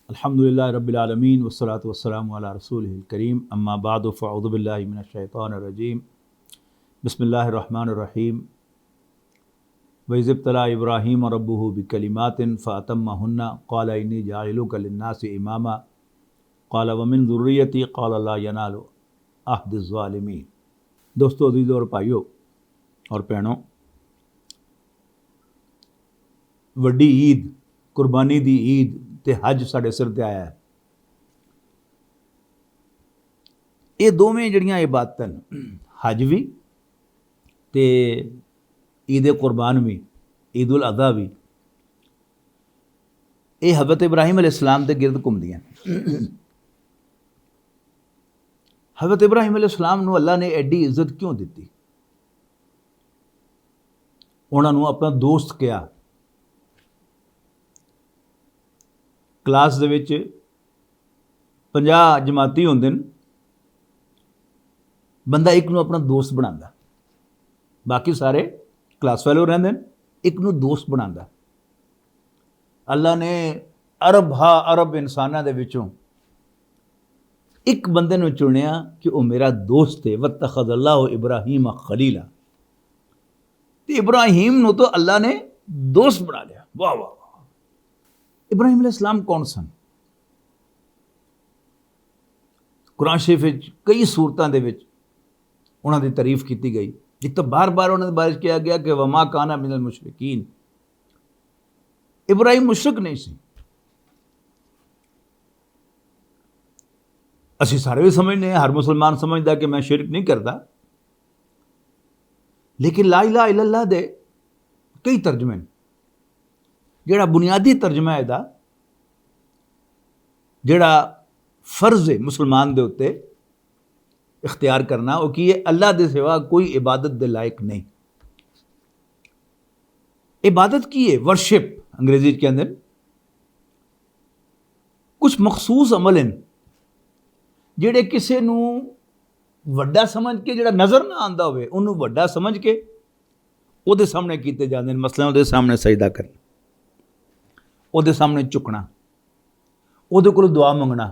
अल्हम्दुलिल्लाहि रब्बिल आलमीन वस्सलातु वस्सलामु अला रसूलिहिल करीम अम्मा बादु फ़अऊज़ु बिल्लाहि मिनश शैतानिर रजीम बिस्मिल्लाहिर रहमानिर रहीम वइज़ इब्तला इब्राहीम रब्बुहु बिकलिमातिन फ़अतम्महुन्ना क़ाला इन्नी जाइलुका लिन्नासि इमामा क़ाला व मिन ज़ुर्रिय्यती क़ाला ला यनालु अहदिज़ ज़ालिमीन। दोस्तों, अज़ीज़ों और भाइयों और भैनों, वड्डी ईद कुर्बानी दी ईद ते हज साढ़े सिर ते आया है। ये दोवें जड़ियां इबादतां हज भी ते ईद कुर्बान भी, ईद उल अज़हा भी, ये हज़रत इब्राहीम अलैहिस्सलाम के गिरद घूमदियां। हज़रत इब्राहीम अलैहिस्सलाम नूं अल्लाह ने एडी इज्जत क्यों दी? उन्होंने अपना दोस्त कहा। क्लास दे विच 50 जमाती होंदे न, बंदा एक नूं अपना दोस्त बनांदा, बाकी सारे क्लास फेलो रहिंदे न, एक नूं दोस्त बनांदा। अल्लाह ने अरब इंसानां दे विचों एक बंदे नूं चुनिया कि वह मेरा दोस्त है। वत्तखज़ल्लाहु इब्राहीम खलीला, तो इब्राहीम नूं तो अल्लाह ने दोस्त बना लिया। वाह वाह वाह। इब्राहीम अलैहिस्सलाम कौन सन? कुरान शरीफ विच कई सूरतां दे विच उन्हां दी तारीफ की गई। एक तो बार बार उन्हां दे बारे च कहा गया कि वमा काना मिनल मुशरिकीन। इब्राहीम मुशरिक नहीं सी। असीं सारे भी समझने, हर मुसलमान समझदा कि मैं शिरक नहीं करता, लेकिन ला इलाहा इल्लल्लाह दे कई तर्जमे ने। जिहड़ा बुनियादी तर्जमा है इहदा, जिहड़ा फर्ज है मुसलमान दे उत्ते इख्तियार करना, वो की है, अल्लाह दे सिवा कोई इबादत दे लायक नहीं। इबादत की है? वर्शिप अंग्रेजी के अंदर कुछ मखसूस अमल हैं जिहड़े किसी नूं वड्डा समझ के, जिहड़ा नज़र ना आंदा होवे उन्होंने वड्डा समझ के उहदे सामने कीते जांदे ने। मसलन उहदे सामने सजदा करना, उहदे सामने झुकना, उहदे कोलों दुआ मंगना,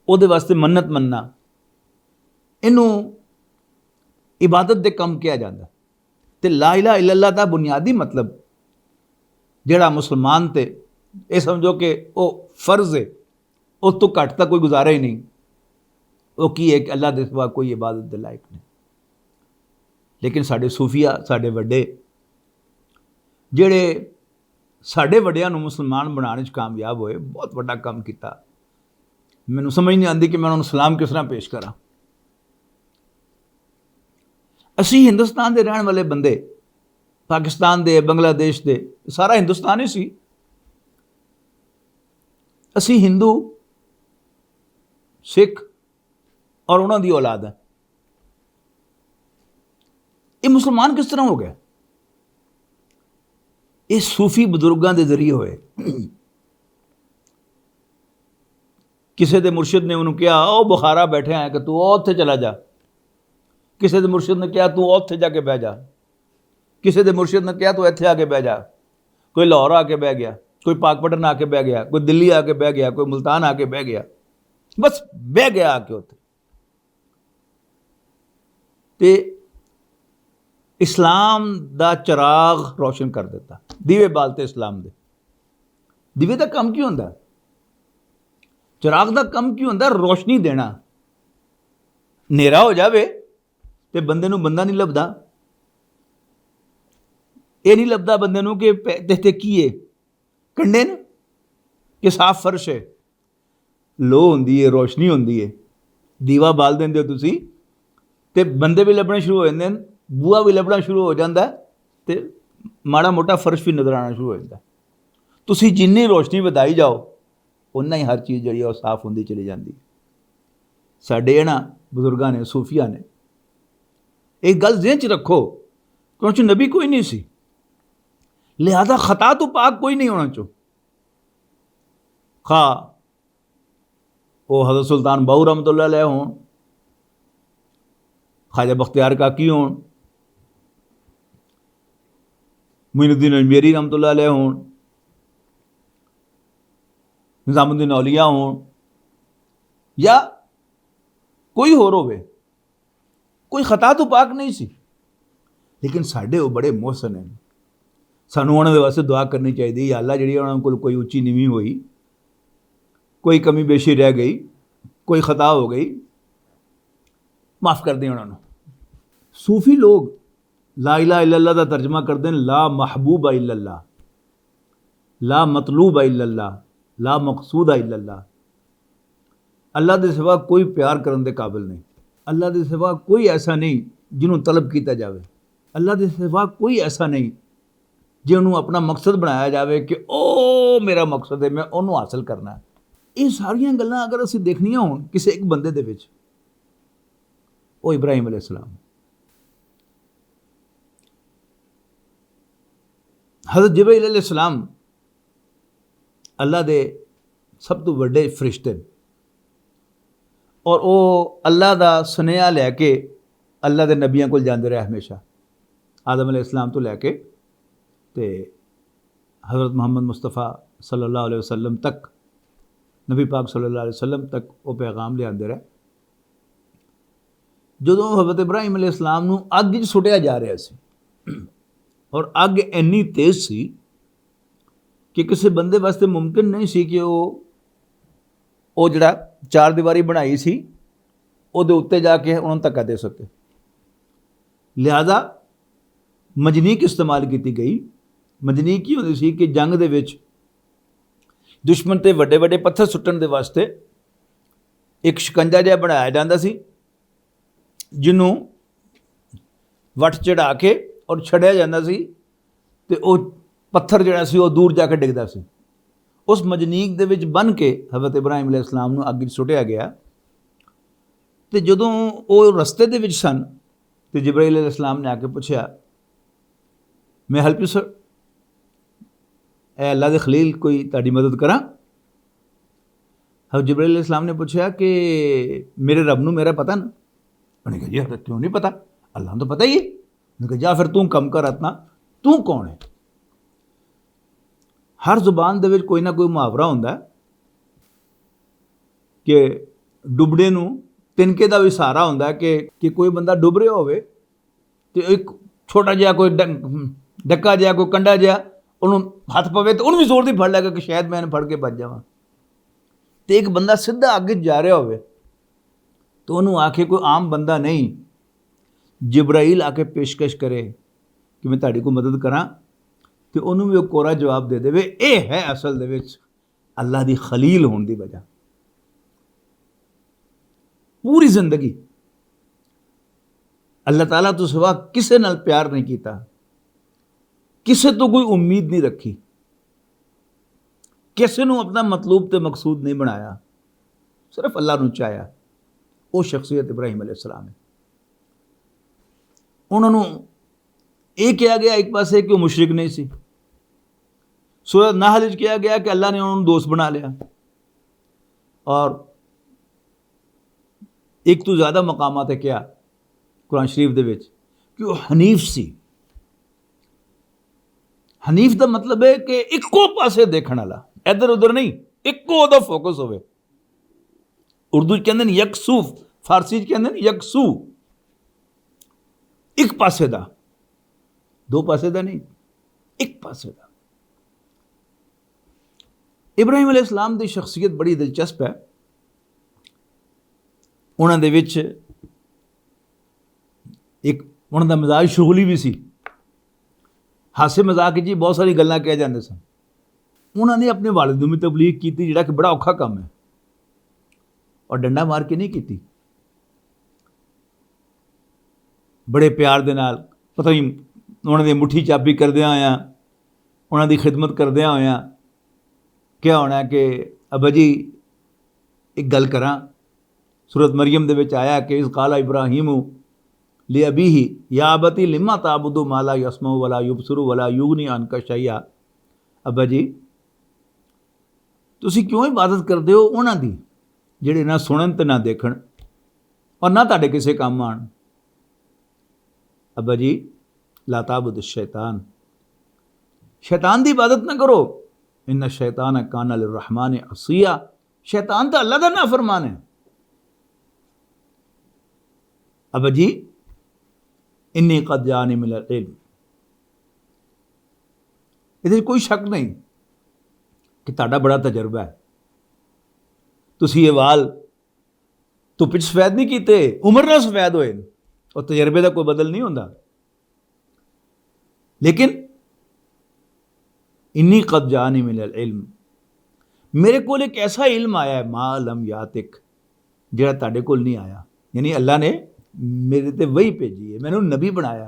उहदे वास्ते मन्नत मनना, इनू इबादत दे कम किया जाता। तो ला इलाहा इल्लल्लाह दा बुनियादी मतलब जिहड़ा मुसलमान ते ये समझो कि वह फर्ज है, उस तो घट तक कोई गुजारा ही नहीं। वो की है कि अल्लाह दे सिवा कोई इबादत दे लायक नहीं। लेकिन साडे सूफिया, साडे वड्डे जिहड़े साडे वड्डियां नूं मुसलमान बनाने च कामयाब होए, बहुत वड्डा काम किया। मैनूं समझ नहीं आती कि मैं उन्होंने सलाम किस तरह पेश करा। असी हिंदुस्तान के रहने वाले बंदे, पाकिस्तान दे, बांग्लादेश दे, सारा हिंदुस्तान ही सी। असी हिंदू, सिख और उन्हों की औलाद है। ये मुसलमान किस तरह हो गया? ये सूफी बुजुर्गों के जरिए होए। किसी के मुर्शिद ने उन्होंने कहा, ओ बुखारा बैठे हैं कि तू उत्थे चला जा। किसी के मुर्शिद ने कहा, तू उत्थे जाके बह जा। किसी के मुर्शिद ने कहा, तू इत्थे आके बह जा। कोई लाहौर आके बह गया, कोई पाकपटन आके बह गया, कोई दिल्ली आके बह गया, कोई मुल्तान आके बह गया, बस बह गया आके उत्थे। ते इस्लाम दा चिराग रोशन कर दिता। दीवे बालते इस्लाम दे। दीवे का काम की होंदा? चिराग का काम की होंदा? रोशनी देना। नेरा हो जाए तो बंदे नूं बंदा नहीं लभदा। ये नहीं लभदा बंदे नूं कि ते की है, कंडे ने कि साफ फर्श है। लो होंदी है, रोशनी होंदी है। दीवा बाल देंदे हो तुसी ते बंदे भी लभने शुरू हो जाते हैं, बूहा भी लभना शुरू हो जाता है, तो माड़ा मोटा फर्श भी नज़र आना शुरू हो जाता है। तुसी जिन्नी रोशनी वधाई जाओ उन्ना ही हर चीज़ जी साफ होंदी चली जाती है। साडे इन्हां बुजुर्गों ने, सूफिया ने एक गल ज़हन च रखो, क्योंकि नबी कोई नहीं सी, लिहाजा खता तो पाक कोई नहीं होना चो। खा वो हज़रत सुल्तान बाहू रहमतुल्लाह अलैह हों, ख्वाजा बख्तियार काकी हों, मोइनुद्दीन अजमेरी रहमतुल्लाह अलैह हों, ਨਿਜ਼ਾਮੁद्दीन औलिया होण या कोई होर होवे, कोई खता तो पाक नहीं सी, लेकिन साडे वो बड़े मोहसन हैं। सानू उन्हां दे वास्ते दुआ करनी चाहिए, या अल्लाह जिहड़ी उन्हां कोल कोई उच्ची नीवी होई, कोई कमी बेशी रह गई, कोई खता हो गई, माफ़ कर दें उन्होंने। सूफी लोग ला इलाहा इल्लल्लाह का तर्जमा करते हैं ला महबूबा इल्लल्लाह, ला मतलूबा इल्लल्लाह, ला मकसूदा इल्लल्लाह। अल्लाह के सिवा कोई प्यार करने के काबिल नहीं, अल्लाह के सिवा कोई ऐसा नहीं जिन्होंने तलब किया जाए, अल्लाह के सिवा कोई ऐसा नहीं जिन्होंने अपना मकसद बनाया जाए कि ओ मेरा मकसद है, मैं उन्होंने हासिल करना है। ये सारिया गल्लां अगर असीं देखनियां होण किसी एक बंदे दे विच, ओ इब्राहिम अलैहिस्सलाम। हज़रत जिब्रील अलैहिस्सलाम अल्लाह दे सब तो वड्डे फरिश्ते ने, और वो अल्लाह दा सुनेहा लैके अल्लाह दे नबियां कोल जांदे रहे हमेशा, आदम अलैहिस्सलाम तो लैके ते हज़रत मोहम्मद मुस्तफ़ा सल्लल्लाहु अलैहि वसल्लम तक, नबी पाक सल्लल्लाहु अलैहि वसल्लम तक वो पैगाम लियाते रहे। जदों हज़रत इब्राहिम अलैहिस्सलाम नूं अग च सुटिया जा रहा सी, और अग इन्नी तेज़ सी कि किसी बंदे वास्ते मुमकिन नहीं सी कि वो जिहड़ा चार दीवारी बनाई सी उहदे उत्ते जाके उन्होंने धक्का दे सके। लिहाजा मजनीक इस्तेमाल की गई। मजनीक की होंदी सी कि जंग दे विच दुश्मन ते वड्डे वड्डे पत्थर सुट्टण दे वास्ते एक शिकंजा जिहा बनाया जाता सी, जिन्हों वट चढ़ा के और छड़िया जाता सी, ते वो पत्थर जिहड़ा सी वो दूर जाके डिगदा सी। उस मजनीक दे विच बन के हज़रत इब्राहिम अलैहिस्सलाम नूं अग सुटिया गया। तो जदों वो रस्ते दे विच सन तो जिब्राईल अलैहिस्सलाम ने आके पूछा, मैं हेल्प यू सर, ए अल्लाह दे खलील कोई ताड़ी मदद करा? हज़रत जिब्राईल अलैहिस्सलाम ने पूछा कि मेरे रब नूं मेरा पता ना? उन्होंने कहा जी हज़रत क्यों नहीं पता, अल्लाह तो पता ही है। उन्होंने कहा जा फिर तू कम कर अपना, तू कौन है? हर जुबान दे विच कोई ना कोई मुहावरा हुंदा है कि डुबड़े नूं तिनके का भी सहारा हुंदा है कि कोई बंदा डुब रहा होवे तो एक छोटा जिहा कोई डक्का जिहा कोई कंडा जिहा उन्होंने हथ पवे तो उन्होंने भी जोर दी फड़ लेगा कि शायद मैं फड़ के बच जावां। तो एक बंदा सीधा अगे जा रहा होवे तो उन्होंने आखे कोई आम बंदा नहीं, जिब्राईल आके पेशकश करे कि मैं ताड़ी को मदद करा, तो उन्होंने भी कोरा जवाब दे देवे। ये है असल दे विच अल्लाह दी खलील होने की वजह। पूरी जिंदगी अल्लाह ताला तो सिवा किसे नाल प्यार नहीं किया, किसे तो कोई उम्मीद नहीं रखी, किसे नूं अपना मतलूब ते मकसूद नहीं बनाया, सिर्फ अल्लाह नूं चाहया। वो शख्सियत इब्राहिम अलैहिस्सलाम है। उन्होंने ये कहा गया एक पासे कि वो मुशरिक नहीं सी, सूरत नाहल विच कहा गया कि अल्लाह ने उन्होंने दोस्त बना लिया, और एक तो ज़्यादा मकामात है क्या कुरान शरीफ दे विच कि वो हनीफ सी। हनीफ का मतलब है कि इको पासे देखने वाला, इधर उधर नहीं, इको दा फोकस होवे। उर्दू कहते हैं यकसू, फारसी कहते हैं यकसू, एक पासे दा, दो पासे दा नहीं, एक पासे दा। इब्राहिम अलैहिस्सलाम की शख्सियत बड़ी दिलचस्प है। उन्होंने दे विच एक उन्होंने मिजाज शुगली भी सी, हासे मजाक जी बहुत सारी गल्लां कह जाते सन। उन्होंने अपने वालिद नूं भी तबलीग की, जिहड़ा कि बड़ा औखा काम है, और डंडा मार के नहीं की, बड़े प्यार दे नाल, पता नहीं उन्होंने मुट्ठी चाबी करदियां होया, उन्होंने खिदमत करदियां होया क्या होना कि अब्बा जी एक गल करा। सूरत मरियम दे विच आया कि इज़ क़ाला इब्राहीमु लि अबीही या अबती लिम्मा ताबुदु मा ला यस्मउ वला युबसिरु वला युगनी अन्का शैया। अब्बा जी तुसीं क्यों इबादत करदे हो उन्हां दी जिहड़े ना सुणन ते ना देखण और ना तुहाडे किसे काम आण। अब्बा जी ला ताबुद शैतान, शैतान की इबादत ना करो, इन्ना शैतान कान लिर्रहमान असिया, शैतान तो अल्लाह का नाफरमान है। अब जी इन्नी कद जानी मिनल इल्म, ਇਹਦੇ कोई शक नहीं कि ਤੁਹਾਡਾ बड़ा तजर्बा है, ਤੁਸੀਂ ਇਹ ਵਾਲ ਧੁੱਪ 'ਚ ਸਫੈਦ ਨਹੀਂ ਕੀਤੇ, ਉਮਰ ਨਾਲ ਸਫੈਦ ਹੋਏ, और तजर्बे का कोई बदल नहीं होता। लेकिन इन्नी कद जानी मिनल इल्म, मेरे को एक ऐसा इल्म आया है मा लम यातिक, जिहड़ा तुहाडे कोल नहीं आया। यानी अल्लाह ने मेरे ते वही भेजी है, मैनू नबी बनाया।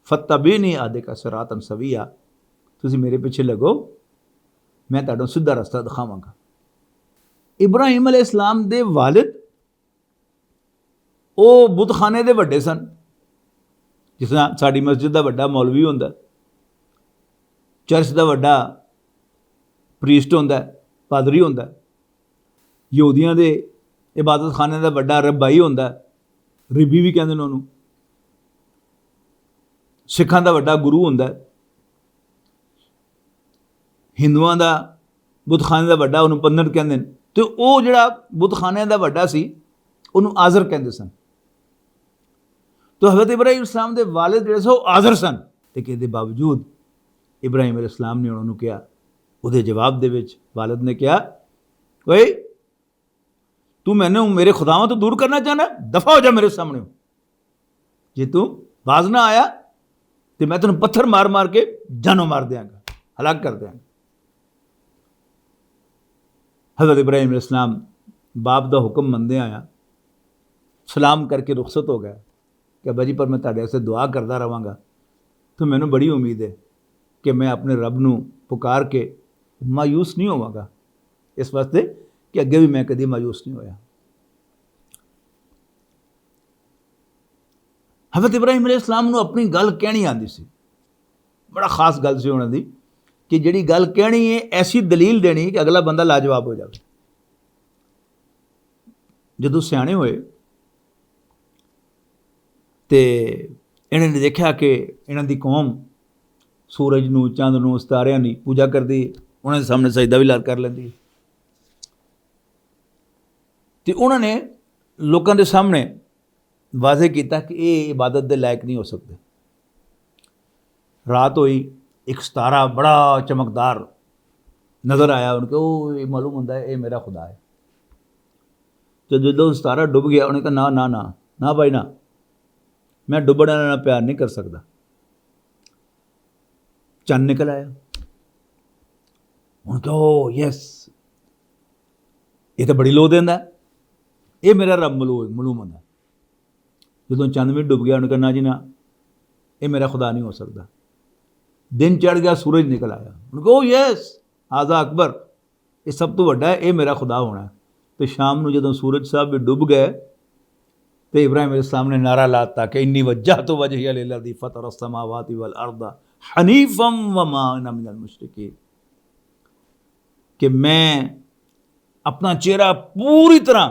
फत्तबीनी आदिका सिरातन सविया, तुसी मेरे पीछे लगो, मैं तुहानू सीधा रास्ता दिखावांगा। इब्राहिम अलैहिस्सलाम दे वालिद ਉਹ ਬੁੱਤਖਾਨੇ ਦੇ ਵੱਡੇ ਸਨ, ਜਿਸ ਤਰ੍ਹਾਂ ਸਾਡੀ ਮਸਜਿਦ ਦਾ ਵੱਡਾ ਮੌਲਵੀ ਹੁੰਦਾ, ਚਰਚ ਦਾ ਵੱਡਾ ਪ੍ਰੀਸਟ ਹੁੰਦਾ, ਪਾਦਰੀ ਹੁੰਦਾ, ਯਹੂਦੀਆਂ ਦੇ ਇਬਾਦਤਖਾਨੇ ਦਾ ਵੱਡਾ ਰੱਬਾਈ ਹੁੰਦਾ, ਰਿਬੀ ਵੀ ਕਹਿੰਦੇ ਨੇ ਉਹਨੂੰ, ਸਿੱਖਾਂ ਦਾ ਵੱਡਾ ਗੁਰੂ ਹੁੰਦਾ, ਹਿੰਦੂਆਂ ਦਾ ਬੁੱਤਖਾਨੇ ਦਾ ਵੱਡਾ ਉਹਨੂੰ ਪੰਡਤ ਕਹਿੰਦੇ ਨੇ। ਤੇ ਉਹ ਜਿਹੜਾ ਬੁੱਤਖਾਨੇ ਦਾ ਵੱਡਾ ਸੀ ਉਹਨੂੰ ਆਜ਼ਰ ਕਹਿੰਦੇ ਸਨ। तो हज़रत इब्राहिम इस्लाम के वालिद जिहड़े सो आज़र सन, लेकिन इसके बावजूद इब्राहिम इस्लाम ने उन्होंने कहा, उसके जवाब दे विच वालिद ने कहा, ओए तू मैंने मेरे खुदावां तो दूर करना चाहना, दफा हो जा मेरे सामने, जे तू बाज ना आया तो मैं तेन पत्थर मार मार के जानों मार देंगा, हलाक कर देंगा। हज़रत इब्राहिम इस्लाम बाप का हुक्म मनदे आया, सलाम करके रुखसत हो गया कि अब्बा जी पर मैं तुहाडे वास्ते दुआ करता रहांगा, तो मैनूं बड़ी उम्मीद है कि मैं अपने रब नूं पुकार के मायूस नहीं होवांगा, इस वास्ते कि अगे भी मैं कभी मायूस नहीं होया। हज़रत इब्राहिम अलैहिस्सलाम नूं अपनी गल कहनी आंदी सी, बड़ा खास गल सी उन्हां दी कि जिहड़ी गल कहनी है ऐसी दलील देनी कि अगला बंदा लाजवाब हो जाए। जदों सियाणे होए तो इन्होंने देखा कि इन्हों की कौम सूरज नूं, चंद नूं, सितारियां की पूजा करती, उन्होंने सामने सजदा भी कर लेंदी, तो उन्होंने लोगों के सामने वाज़े किया कि ये इबादत के लायक नहीं हो सकते। रात हुई, एक सितारा बड़ा चमकदार नज़र आया, उनके वो मालूम होता है ये मेरा खुदा है। तो जो सितारा डुब गया, उन्होंने कहा ना ना ना ना भाई ना, मैं डुबने वाला प्यार नहीं कर सकता। चंद निकल आया, उन्होंने कहा ओ यस, ये तो बड़ी लो देंदा, ये मेरा रब मलूम होंदा। जो चंद भी डुब गया, उन्होंने कहा ना जी ना, ये मेरा खुदा नहीं हो सकता। दिन चढ़ गया, सूरज निकल आया, उन्होंने कहा ओ यस आज़ा अकबर, ये सब तो वड्डा है, ये मेरा खुदा होना है। तो शाम को जो सूरज साहब भी डुब गए तो इब्राहिम अलैहिस्सलाम ने नारा लाता कि इन्नी वज्जहतु वजहिया लिल्लज़ी फ़तरा अस्समावाति वल अर्दा हनीफ़म व मा अना मिनल मुशरिकीन, कि मैं अपना चेहरा पूरी तरह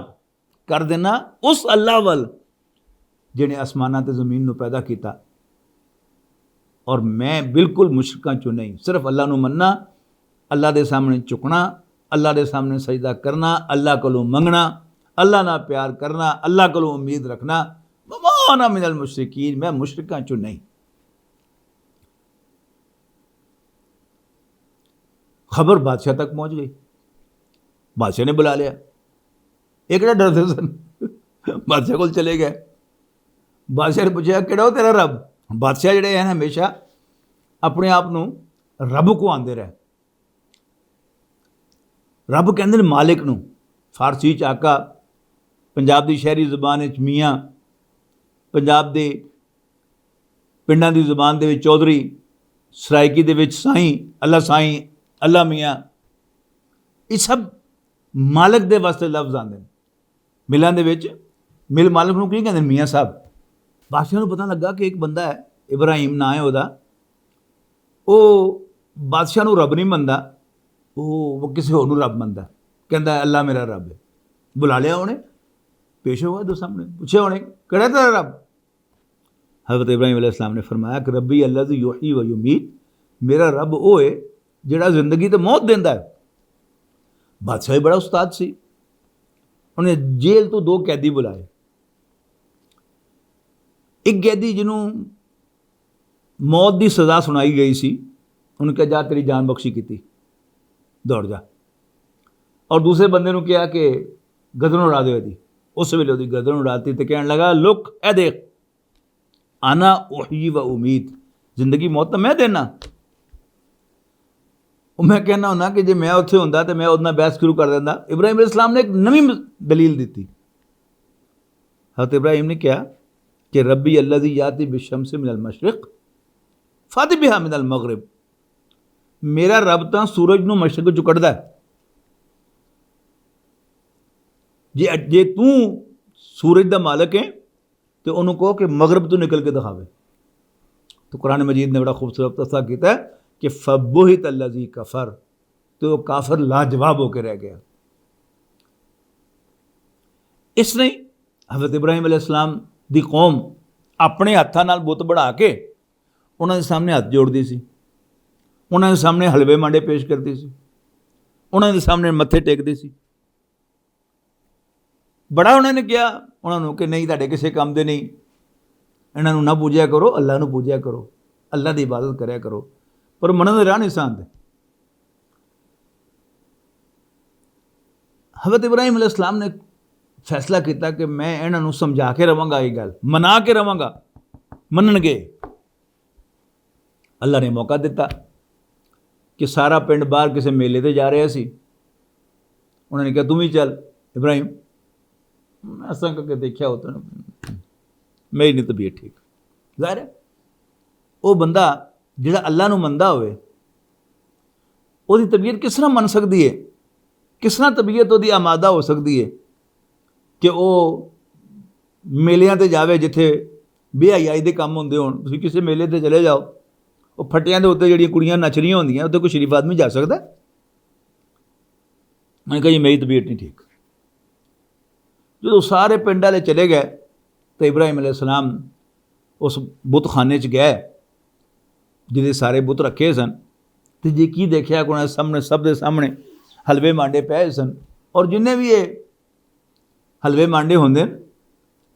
कर देना उस अल्लाह वल जिन्हें आसमानां ते ज़मीन नूं पैदा किया, और मैं बिल्कुल मुशरिकां चों नहीं। सिर्फ अल्लाह नूं मनना, अल्लाह के सामने झुकना, अल्लाह के सामने सजदा करना, अल्लाह कोलों मंगना, अल्लाह ना प्यार करना, अल्लाह को उम्मीद रखना, वमाना मिनल मुशरिकीन, मैं मुशरिकां चों नहीं। खबर बादशाह तक पहुंच गई, बादशाह ने बुला लिया। एक ना डरते सन, बादशाह को चले गए। बादशाह ने पूछा किहड़ा तेरा रब। बादशाह जिहड़े हैं हमेशा अपने आप नूं रब को आंदे रहे, रब कहंदे ने मालिक नूं, फारसी च आका, पंजाब की शहरी जुबान मियाँ, पंजाब के पिंडां की जुबान दे विच चौधरी, सराइकी दे विच साईं, अल्लाह मियाँ, ये सब मालिक दे वास्ते लफ्ज़ आते हैं। मिलां दे विच मिल मालिक नूं की कहंदे मियाँ साहब। बादशाह नूं पता लगा कि एक बंदा है, इब्राहिम ना है उहदा, वो बादशाह नूं रब नहीं मनदा, वो किसी होर नूं रब मनदा, कहंदा अल्लाह मेरा रब है। बुला लिया उन्हें, पेश हुआ दो सामने, पूछे उन्हें किहड़ा तेरा रब। हज़रत इब्राहिम अलैहिस्सलाम ने फरमाया कि रब्बी अल्लज़ी युहयी व युमीत, मेरा रब वो है ਜਿਹੜਾ ਜ਼ਿੰਦਗੀ ਤੇ ਮੌਤ ਦਿੰਦਾ ਹੈ। ਬਾਦਸ਼ਾਹ ਵੀ ਬੜਾ ਉਸਤਾਦ ਸੀ। ਉਹਨੇ ਜੇਲ੍ਹ ਤੋਂ 2 ਕੈਦੀ ਬੁਲਾਏ। ਇੱਕ ਕੈਦੀ ਜਿਹਨੂੰ ਮੌਤ ਦੀ ਸਜ਼ਾ ਸੁਣਾਈ ਗਈ ਸੀ, ਉਹਨੂੰ ਕਿਹਾ ਜਾ ਤੇਰੀ ਜਾਨ ਬਖਸ਼ੀ ਕੀਤੀ, ਦੌੜ ਜਾ। ਔਰ ਦੂਸਰੇ ਬੰਦੇ ਨੂੰ ਕਿਹਾ ਕਿ ਗਰਦਨ ਉਡਾ ਦਿਓ ਇਹਦੀ। ਉਸ ਵੇਲੇ ਉਹਦੀ ਗਰਦਨ ਉਡਾਤੀ ਤੇ ਕਹਿਣ ਲੱਗਾ, ਲੁੱਕ ਇਹ ਦੇਖ, ਆਨਾ ਉਹੀ ਵ ਉਮੀਦ, ਜ਼ਿੰਦਗੀ ਮੌਤ ਤਾਂ ਮੈਂ ਦੇਣਾ। ਉਹ ਮੈਂ ਕਹਿਣਾ ਹੁੰਦਾ ਕਿ ਜੇ ਮੈਂ ਉੱਥੇ ਹੁੰਦਾ ਤਾਂ ਮੈਂ ਉਹਦੇ ਨਾਲ ਬਹਿਸ ਸ਼ੁਰੂ ਕਰ ਦਿੰਦਾ। ਇਬਰਾਹੀਮ अलैहिस्सलाम ने एक नवीं दलील दी। हज़रत इब्राहिम ने क्या कि रब्बी अल्लज़ी याती बिशम्स मिनल मशरिक़ फाति बिहा मिनल मग़रिब, मेरा रब तो सूरज नूं मशरक़ चों कढ़दा है। जे तू सूरज का मालिक है तो उन्होंने कहो कि मगरब तो निकल के दिखावे। तो कुरान मजीद ने बड़ा खूबसूरत तस्सा किया कि फबुहित अल्लज़ी कफ़र, तो काफर लाजवाब होकर रह गया। इसने हज़रत इब्राहिम अलैहिस्सलाम दी कौम अपने हत्थां नाल बुत बढ़ा के उन्होंने सामने हथ जोड़ती सी, उन्होंने सामने हलवे मांडे पेश करती सी, उन्होंने सामने मत्थे टेकती सी। बड़ा उन्होंने कहा उन्होंने कि नहीं तुहाडे किसी काम दे नहीं, इन्हां नूं ना पूजया करो, अल्लाह नूं पूजया करो, अल्लाह की इबादत करया करो। पर मनन दे राह नहीं आंदे। हज़रत इब्राहिम अलैहिस्सलाम ने फैसला किया कि मैं इन्हां नूं समझा के रवांगा, ये गल मना के रवांगा, मनणगे। अल्लाह ने मौका दिता कि सारा पिंड बाहर किसी मेले ते जा रहा सी। उन्होंने कहा तू भी चल इब्राहिम। ऐसा करके देखा होता मेरी नहीं तबीयत ठीक। ज़ाहिर है वो बंदा जिहड़ा अल्लाह नूं मनदा होवे, उसकी तबीयत किस तरह मन सकती है, किस तरह तबीयत उसकी आमादा हो सकती है कि वह मेलियां ते जावे जिथे बेहयाई दे काम होंदे होण। तुसीं किसी मेले ते चले जाओ, वो फट्टियां दे उत्ते जिहड़ियां कुड़ियां नच रही होंदियां, उत्ते कोई शरीफ आदमी जा सकदा? मैंने कहा जी मेरी तबीयत नहीं ठीक। जो सारे पिंड वाले चले गए तो इब्राहिम अलैहिस्सलाम उस बुतखाने च गए जिहदे सारे बुत रखे सन। तो जी की देखा कि उन्होंने सामने सब के सामने हलवे मांडे पे सन। और जिन्हें भी ये हलवे मांडे होंदे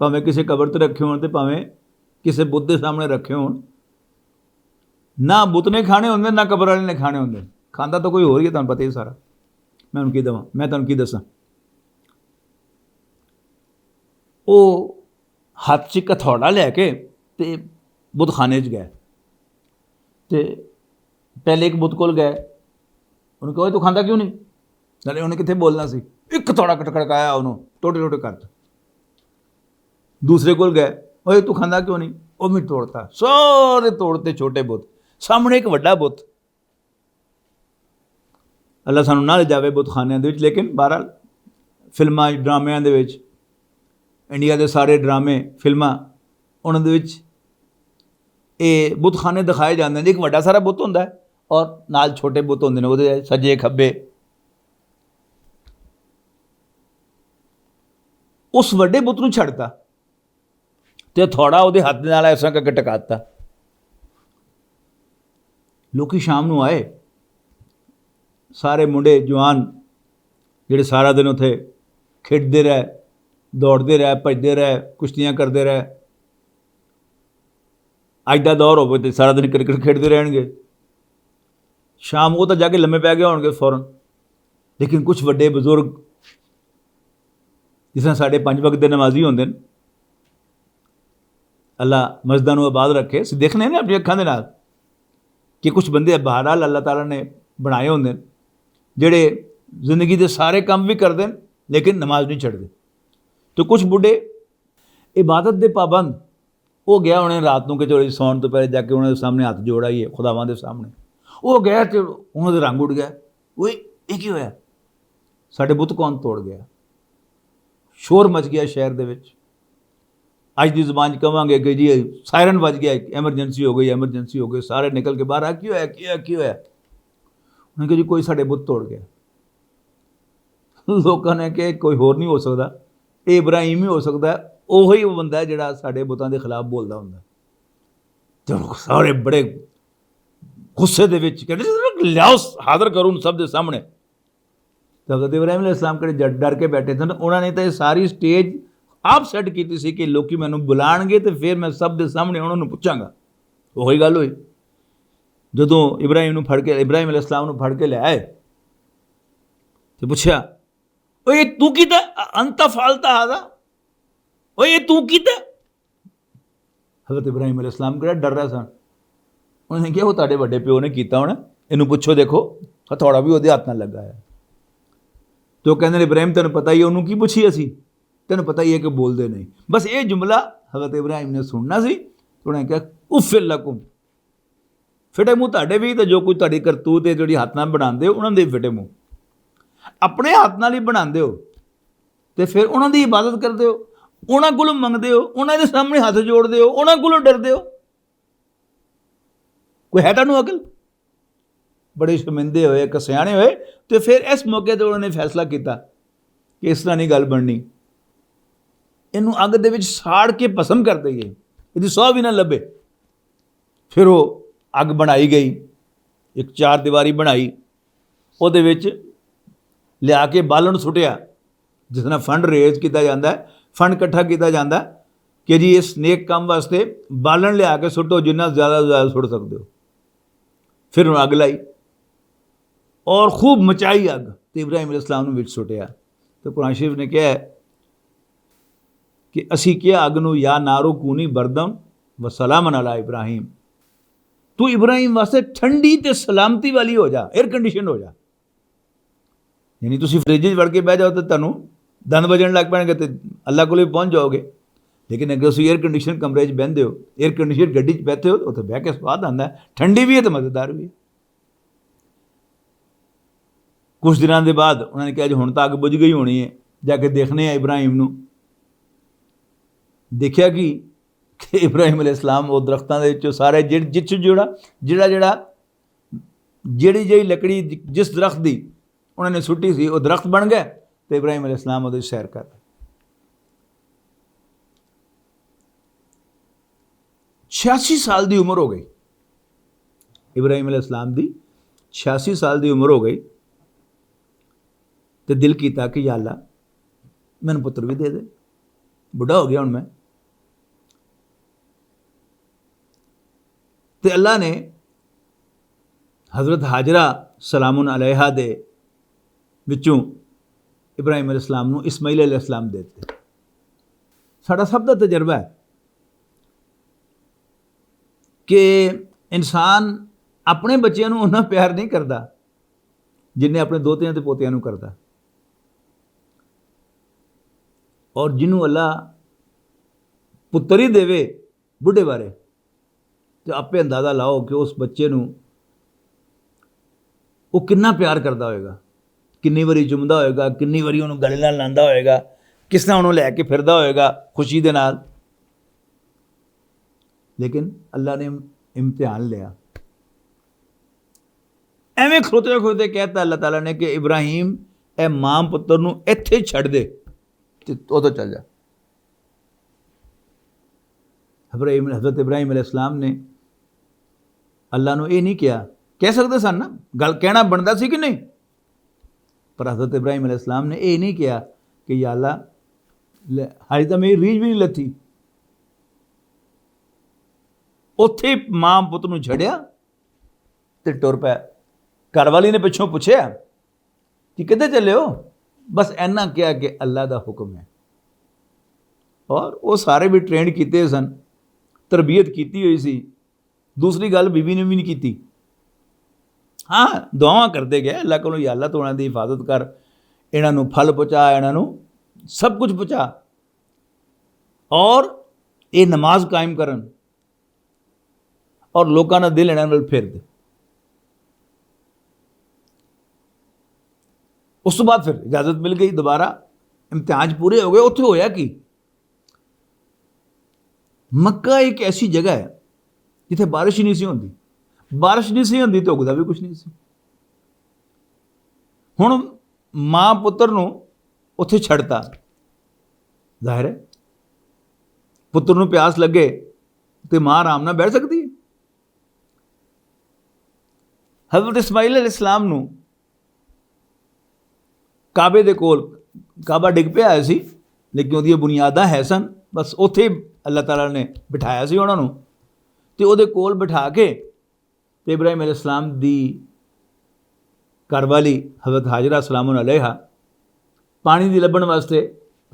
भावें किसी कबर ते रखे होण ते भावें किसी बुत के सामने रखे होण, ना बुत ने खाने होंदे ना कबर वाले ने खाने होंदे। खांदा तो कोई होर ही है, तुहानूं पता ही सारा। मैं उनकी दवां, मैं तुहानूं की दसां। वो हथ च हथौड़ा लैके ते बुतखाने च गए। तो पहले एक बुत कोल गए, उन्होंने कहा तू खांदा क्यों नहीं? नाले उन्हें कितने बोलना सी, एक हथौड़ा कटकड़काया, उन्होंने टोटे टोटे करता। दूसरे कोल गए, ओए तू खांदा क्यों नहीं? वो भी तोड़ता। सारे तोड़ते छोटे बुत, सामने एक वड्डा बुत। अल्लाह सानू ना ले जावे बुतखानियां दे विच, लेकिन बहरहाल फिल्मां ड्रामिਆਂ ਦੇ ਵਿੱਚ, इंडिया के सारे ड्रामे फिल्मां उन्होंने विच ये बुतखाने दिखाए जाते हैं। एक वड्डा सारा बुत होंदा है और नाल छोटे बुत होंदे ने, उहदे सज्जे खब्बे। उस वड्डे बुत नूं छड्डता ते थोड़ा उहदे हत्थ दे नाल इस तरह करके टकाता। लोकी शाम नूं आए, सारे मुंडे जवान जिहड़े सारा दिन उत्थे खेडदे रहे, दौड़ते रहे, भजते रहे, कुश्तियाँ करते रहे। अज का दौर हो तो सारा दिन क्रिकेट खेडते रहेंगे। शाम वो तो जाके लम्मे पै गए होंगे फौरन। लेकिन कुछ वड्डे बजुर्ग जिस तरह साढ़े 5 वक्त के नमाजी होंगे, अल्लाह मस्जिदां नूं आबाद रखे, देखने ने अपनी अखां दे नाल कि कुछ बंदे बहरहाल अल्लाह ताला ने बनाए होंगे जिहड़े जिंदगी के सारे काम भी करते हैं लेकिन नमाज नहीं छड्डदे। तो कुछ बुढ़े इबादत के पाबंद वो गया, उन्हें रात को कि चलो सौन तो पहले जाके उन्होंने सामने हाथ जोड़ा ही है खुदावां दे सामने। वो गया तो उन्होंने रंग उड़ गया, वो ये की होया, साडे बुत कौन तोड़ गया। शोर मच गया शहर दे विच। अज की ज़बान च कहांगे कि जी सायरन बज गया, एमरजेंसी हो गई, एमरजेंसी हो गई। सारे निकल के बाहर आ, की होया, की होया? उन्होंने कहा जी कोई साडे बुत तोड़ गया। लोगों ने कहा कोई होर नहीं हो सकता, ये इब्राहिम ही हो सकता है, ਉਹੀ ਉਹ ਬੰਦਾ ਜਿਹੜਾ ਸਾਡੇ ਬੁੱਤਾਂ ਦੇ ਖਿਲਾਫ ਬੋਲਦਾ ਹੁੰਦਾ। ਚਲੋ ਸਾਰੇ ਬੜੇ ਗੁੱਸੇ ਦੇ ਵਿੱਚ ਕਹਿੰਦੇ लियाओ हाजिर करो उन सब के सामने। तो हज़रत इब्राहिम अलैहिस्सलाम किहड़े डर के बैठे थे, उन्होंने तो सारी स्टेज आप सैट की सी कि लोग मैनू बुलाएंगे तो फिर मैं सब के सामने उन्होंने पूछांगा। वही गल हुई जदों इब्राहिम अलैहिस्सलाम फड़ के ले आए तो पूछा, ये तू कीता, अंता फालता हादा, ये तू कीता। हज़रत इब्राहिम अलैहिस्सलाम किहड़ा डर रहा सन। उन्होंने कहा वो तुहाडे वड्डे प्यो ने कीता होना, इनू पुछो, देखो हथौड़ा भी उहदे हत्थ नाल लगा है। तो कहते इब्राहिम तेन पता ही है, उन्होंने की पुछी असी, तेन पता ही है कि बोलते नहीं। बस ये जुमला हज़रत इब्राहिम ने सुनना सी। उन्होंने कहा उफ़िल लकुम, फिटे मूँह तुहाडे भी, तो जो कुछ तुहाडी करतूत है जिहड़ी हत्थ नाल बनांदे हो उन्हां दे फिटे मूँह। अपने हत्थ नाल ही बनांदे हो तो फिर उन्हां दी इबादत करदे हो, उन्हां कोलों मंगदे हो, उन्हां दे सामने हत्थ जोड़दे हो, उन्हां कोलों डरदे हो। कोई है तुहानूं अकल? बड़े शर्मिंदे होए, एक सियाणे होए। तो फिर इस मौके पर उन्होंने फैसला किया कि इस तरह नहीं गल बननी, इनू अग दे विच साड़ के भस्म कर दईए, इहदी सौह भी ना लभे। फिर वो अग बनाई गई, एक 4 दीवारी बनाई, उहदे विच लिया के बालन सुटिया, जिस तरह फंड रेज किया जाता है, फंड इकट्ठा किया जाता है कि जी इस नेक काम वास्ते बालन लिया के सुटो, जिन्ना ज़्यादा तो ज़्यादा सुट सकते हो। फिर अग लाई और खूब मचाई अग, तो इब्राहिम अलैहिस्सलाम विच सुटिया। तो कुरान शरीफ ने कहा कि असी क्या अग नूं, या नारो कूनी बरदम व सलामन अला इब्राहिम, तू इब्राहिम वास्ते ठंडी ते सलामती वाली हो जा, एयर कंडीशन हो जा। यानी तुम फ्रिज वड़ के बह जाओ तो तुहानूं दंद वजन लग पैणगे तो अल्लाह कोल भी पहुँच जाओगे। लेकिन अगर तुम एयर कंडीशन कमरे बहते हो, एयर कंडीशन गड्डी बैठे हो, उत्थे बह के स्वाद आता है, ठंडी भी है तो मज़ेदार भी है। कुछ दिनों के बाद उन्होंने कहा जी हुण तो अग बुझ गई होनी है, जाके देखने इब्राहिम नूं। देखा कि इब्राहिम अलैहिस्सलाम वो दरख्तों के सारे जिस जी लकड़ी जिस दरख्त की उन्होंने सुट्टी सी वो दरख्त बन गया। तो इब्राहिम अलैहिस्सलाम वो सैर कर रहे। 86 साल की उम्र हो गई इब्राहिम अलैहिस्सलाम की, 86 साल की उम्र हो गई। तो दिल किया कि या अल्लाह मैनूं पुत्र भी दे दे, बुढ़ा हो गया हूँ मैं। तो अल्लाह ने हज़रत हाजरा सलामुन अलैहा दे विचों इब्राहिम अलैहिस्सलाम नूं इस्माइल अलैहिस्सलाम दे दिते। साडा सब दा तजर्बा है कि इंसान अपने बच्चों नूं उन्ना प्यार नहीं करता जिन्हें अपने दोतियां ते पोतियां नूं करता। और जिन्हों अल्लाह पुत्र ही देवे बुढ़े बारे, तो आपे अंदाज़ा लाओ कि उस बच्चे नूं वो कितना प्यार करता होएगा, किन्नी वारी चुमदा होएगा, किन्नी वारी उन्होंने गले नाल लांदा होएगा, किस तरह उन्होंने लैके फिरदा होएगा खुशी दे नाल। लेकिन अल्लाह ने इम्तिहान लिया। एवें खलोते खलोते कहता अल्लाह ताला ने कि इब्राहिम ए मां पुत्र नूं इत्थे छड्ड दे ते उधर चल जा। हज़रत इब्राहिम अलैहिस्सलाम ने अल्लाह नूं ये नहीं किया, कह सकते सन ना, गल कहना बनता सी कि नहीं, पर हज़रत इब्राहिम अलैहिस्सलाम ने ये नहीं किया कि या अल्लाह हाली तो मेरी रीझ भी नहीं लथी। उत्थे मां पुत्र नूं छड़िया ते टुर पिया। घर वाली ने पिछों पूछया कि किधर चले हो, बस इन्ना कहा कि अल्लाह का हुक्म है। और वो सारे भी ट्रेंड किए सन, तरबियत की हुई सी। दूसरी गल बीबी ने भी नहीं की। हाँ दुआवां करते गए अल्लाह को, या अल्लाह तो उन्होंने हिफाजत कर, इन्हों फल पहुँचा, इन्हों सब कुछ पहुँचा, और ये नमाज कायम करन और लोगों का दिल इन्होंने फेर दे। उस तो बाद फिर इजाजत मिल गई, दोबारा इम्तिहान पूरे हो गए। उत्थे होया कि मक्का एक ऐसी जगह है जिथे बारिश ही नहीं सी होंदी, बारिश नहीं सी होंदी तो उगदा भी कुछ नहीं सी। हुण मां पुत्र नूं उत्थे छड़ता, जाहिर है पुत्र नूं प्यास लगे तो मां आराम नाल बैठ सकती है। हज़रत इस्माइल अलैहिस्सलाम नूं काबे दे कोल, काबा डिग पिया होया सी लेकिन उहदियां बुनियादां है सन, बस उत्थे अल्लाह ताला ने बिठाया सी उहनां नूं ते उहदे कोल बिठा के ते इब्राहिम अलैहिस्सलाम दी घरवाली हज़रत हाजरा सलामुन अलैहा पानी दी लभण वास्ते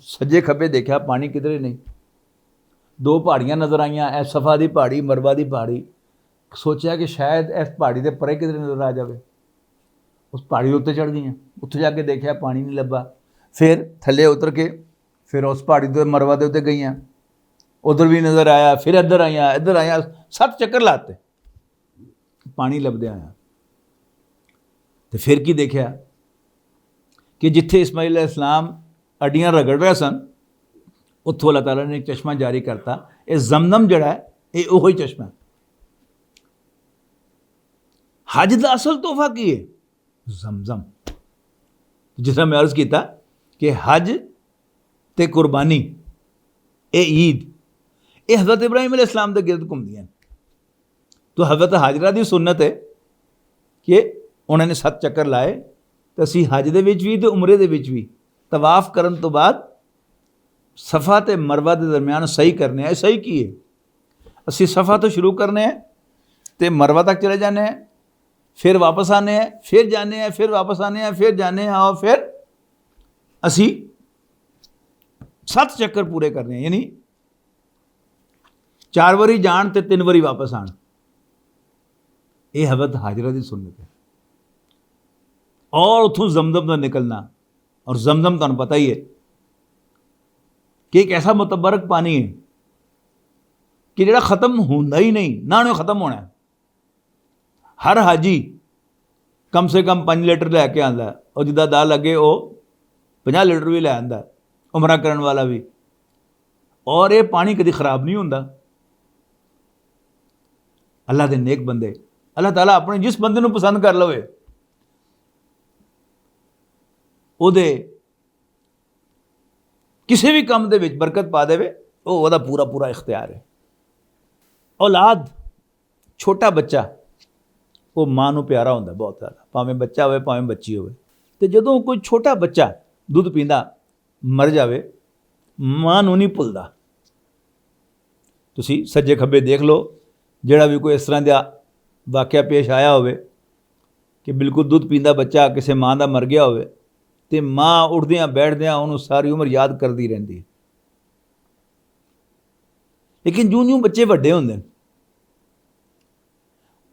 सज्जे खब्बे देखा, पानी किधरे नहीं। दो पहाड़ियां नज़र आईयां, ए सफ़ा दी पहाड़ी, मरवा दी पहाड़ी। सोचा कि शायद इस पहाड़ी के परे किधरे नज़र आ जाए। उस पहाड़ी उत्ते चढ़ गई, उत्थे जाके देखा पानी नहीं लभा। फिर थल्ले उतर के फिर उस पहाड़ी तो मरवा के उत्ते गई, उधर भी नज़र आया, फिर इधर आईयां, इधर आईयां, 7 चक्कर लाते पानी लभदे आया। तो फिर की देखा कि जिथे इस्माइल अलैहिस्सलाम अड्डियां रगड़ रहे सन, उत्थों अल्लाह ताला ने एक चश्मा जारी करता। ये जमजम जड़ा है, ये वही चश्मा है। हज का असल तोहफा की है? जमजम। जिस तरह मैं अर्ज किया कि हज ते कुर्बानी, ये ईद, ये हज़रत इब्राहिम अलैहिस्सलाम के गिरद घूमदियां। तो हज़रत हाजरा की सुन्नत है कि उन्होंने 7 चक्कर लाए। तो असी हज दे विच भी ते उमरे दे विच भी तवाफ करन तो बाद सफ़ा ते मरवा के दरम्यान सही करने हैं। सही की है? असी सफ़ा तो शुरू करने हैं तो मरवा तक चले जाने हैं, फिर वापस आने हैं, फिर जाने हैं, फिर वापस आने हैं, फिर जाने हैं, और फिर असी 7 चक्कर पूरे करने हैं। यानी 4 बारी जान ते 3 बारी वापस आन। ये हज़रत हाजरा की सुन्नत है। और उतों जमजम का निकलना, और जमजम तुहानूं पता ही है कि एक ऐसा मुतबरक पानी है कि जिहड़ा खत्म होंदा ही नहीं, ना उन्हें खत्म होना है। हर हाजी कम से कम 5 लीटर लैके आंदा है, और जिद्दां दा लगे वो 50 लीटर भी लै आंदा है, उमरा करन वाला भी। और ये पानी कभी खराब नहीं होंदा। अल्लाह दे नेक बंदे, अल्लाह ताला अपने जिस बंदे नूं पसंद कर लवे ਉਹਦੇ ਕਿਸੇ ਵੀ ਕੰਮ ਦੇ ਵਿੱਚ ਬਰਕਤ ਪਾ ਦੇਵੇ, ਉਹ ਉਹਦਾ ਪੂਰਾ ਪੂਰਾ ਇਖਤਿਆਰ ਹੈ। ਔਲਾਦ, ਛੋਟਾ ਬੱਚਾ, ਉਹ ਮਾਂ ਨੂੰ ਪਿਆਰਾ ਹੁੰਦਾ ਬਹੁਤ ਜ਼ਿਆਦਾ, ਭਾਵੇਂ ਬੱਚਾ ਹੋਵੇ ਭਾਵੇਂ ਬੱਚੀ ਹੋਵੇ। ਤੇ ਜਦੋਂ ਕੋਈ ਛੋਟਾ ਬੱਚਾ ਦੁੱਧ ਪੀਂਦਾ ਮਰ ਜਾਵੇ, ਮਾਂ ਨੂੰ ਨਹੀਂ ਭੁੱਲਦਾ। ਤੁਸੀਂ ਸੱਜੇ ਖੱਬੇ ਦੇਖ ਲਓ, ਜਿਹੜਾ ਵੀ ਕੋਈ ਇਸ ਤਰ੍ਹਾਂ ਦਾ ਵਾਕਿਆ ਪੇਸ਼ ਆਇਆ ਹੋਵੇ ਕਿ ਬਿਲਕੁਲ ਦੁੱਧ ਪੀਂਦਾ ਬੱਚਾ ਕਿਸੇ ਮਾਂ ਦਾ ਮਰ ਗਿਆ ਹੋਵੇ, ਤੇ ਮਾਂ ਉੱਠਦਿਆਂ ਬੈਠਦਿਆਂ ਉਹਨੂੰ ਸਾਰੀ ਉਮਰ ਯਾਦ ਕਰਦੀ ਰਹਿੰਦੀ ਹੈ। ਲੇਕਿਨ ਜਿਉਂ-ਜਿਉਂ ਬੱਚੇ ਵੱਡੇ ਹੁੰਦੇ ਨੇ,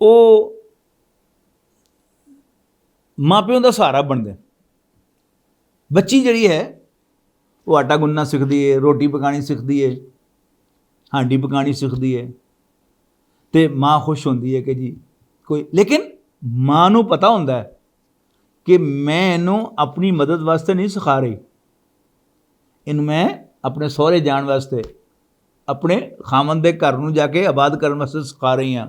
ਉਹ ਮਾਂ ਪਿਓ ਦਾ ਸਹਾਰਾ ਬਣਦੇ। ਬੱਚੀ ਜਿਹੜੀ ਹੈ ਉਹ ਆਟਾ ਗੁੰਨਣਾ ਸਿੱਖਦੀ ਹੈ, ਰੋਟੀ ਪਕਾਣੀ ਸਿੱਖਦੀ ਹੈ, ਹਾਂਡੀ ਪਕਾਣੀ ਸਿੱਖਦੀ ਹੈ, ਤੇ ਮਾਂ ਖੁਸ਼ ਹੁੰਦੀ ਹੈ ਕਿ ਜੀ ਕੋਈ। ਲੇਕਿਨ ਮਾਂ ਨੂੰ ਪਤਾ ਹੁੰਦਾ ਹੈ कि मैं इनू अपनी मदद वास्ते नहीं सिखा रही, इन मैं अपने सहुरे जान वास्ते, अपने खामन दे घर नूं जाके आबाद करने वास्ते सिखा रही हाँ।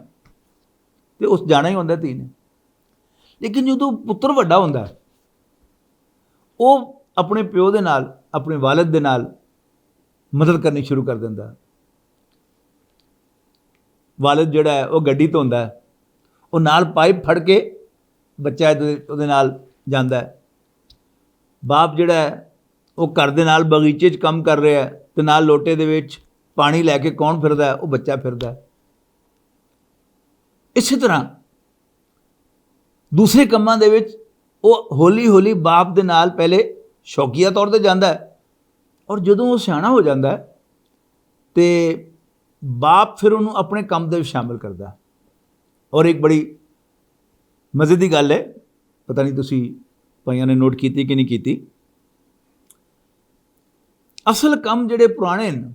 तो उस जाना ही होंदा धी ने। लेकिन जो पुत्र वड्डा होंदा है, वो अपने प्यो दे नाल, अपने वालिद दे नाल मदद करनी शुरू कर दिंदा। वालिद जिहड़ा है वो गड्डी धोंदा है, वो नाल पाइप फड़ के बच्चा उहदे नाल ਜਾਂਦਾ ਹੈ। बाप जिहड़ा है वो घर दे नाल बगीचे 'ਚ ਕੰਮ कर रहा है, तो नाल लोटे दे विच पानी लैके कौन फिरदा है? वो बच्चा फिरदा है। इसी तरह दूसरे ਕੰਮਾਂ ਦੇ ਵਿੱਚ ਉਹ ਹੌਲੀ ਹੌਲੀ बाप ਦੇ ਨਾਲ ਪਹਿਲੇ ਸ਼ੌਕੀਆ ਤੌਰ ਤੇ ਜਾਂਦਾ ਹੈ, ਔਰ ਜਦੋਂ ਉਹ ਸਿਆਣਾ ਹੋ ਜਾਂਦਾ ਹੈ ਤੇ बाप फिर ਉਹਨੂੰ ਆਪਣੇ ਕੰਮ ਦੇ ਵਿੱਚ ਸ਼ਾਮਿਲ ਕਰਦਾ। ਔਰ ਇੱਕ ਬੜੀ ਮਜ਼ੇ ਦੀ ਗੱਲ ਹੈ, पता नहीं तुसी भाइयों ने नोट की कि नहीं की, असल काम जिहड़े पुराने ने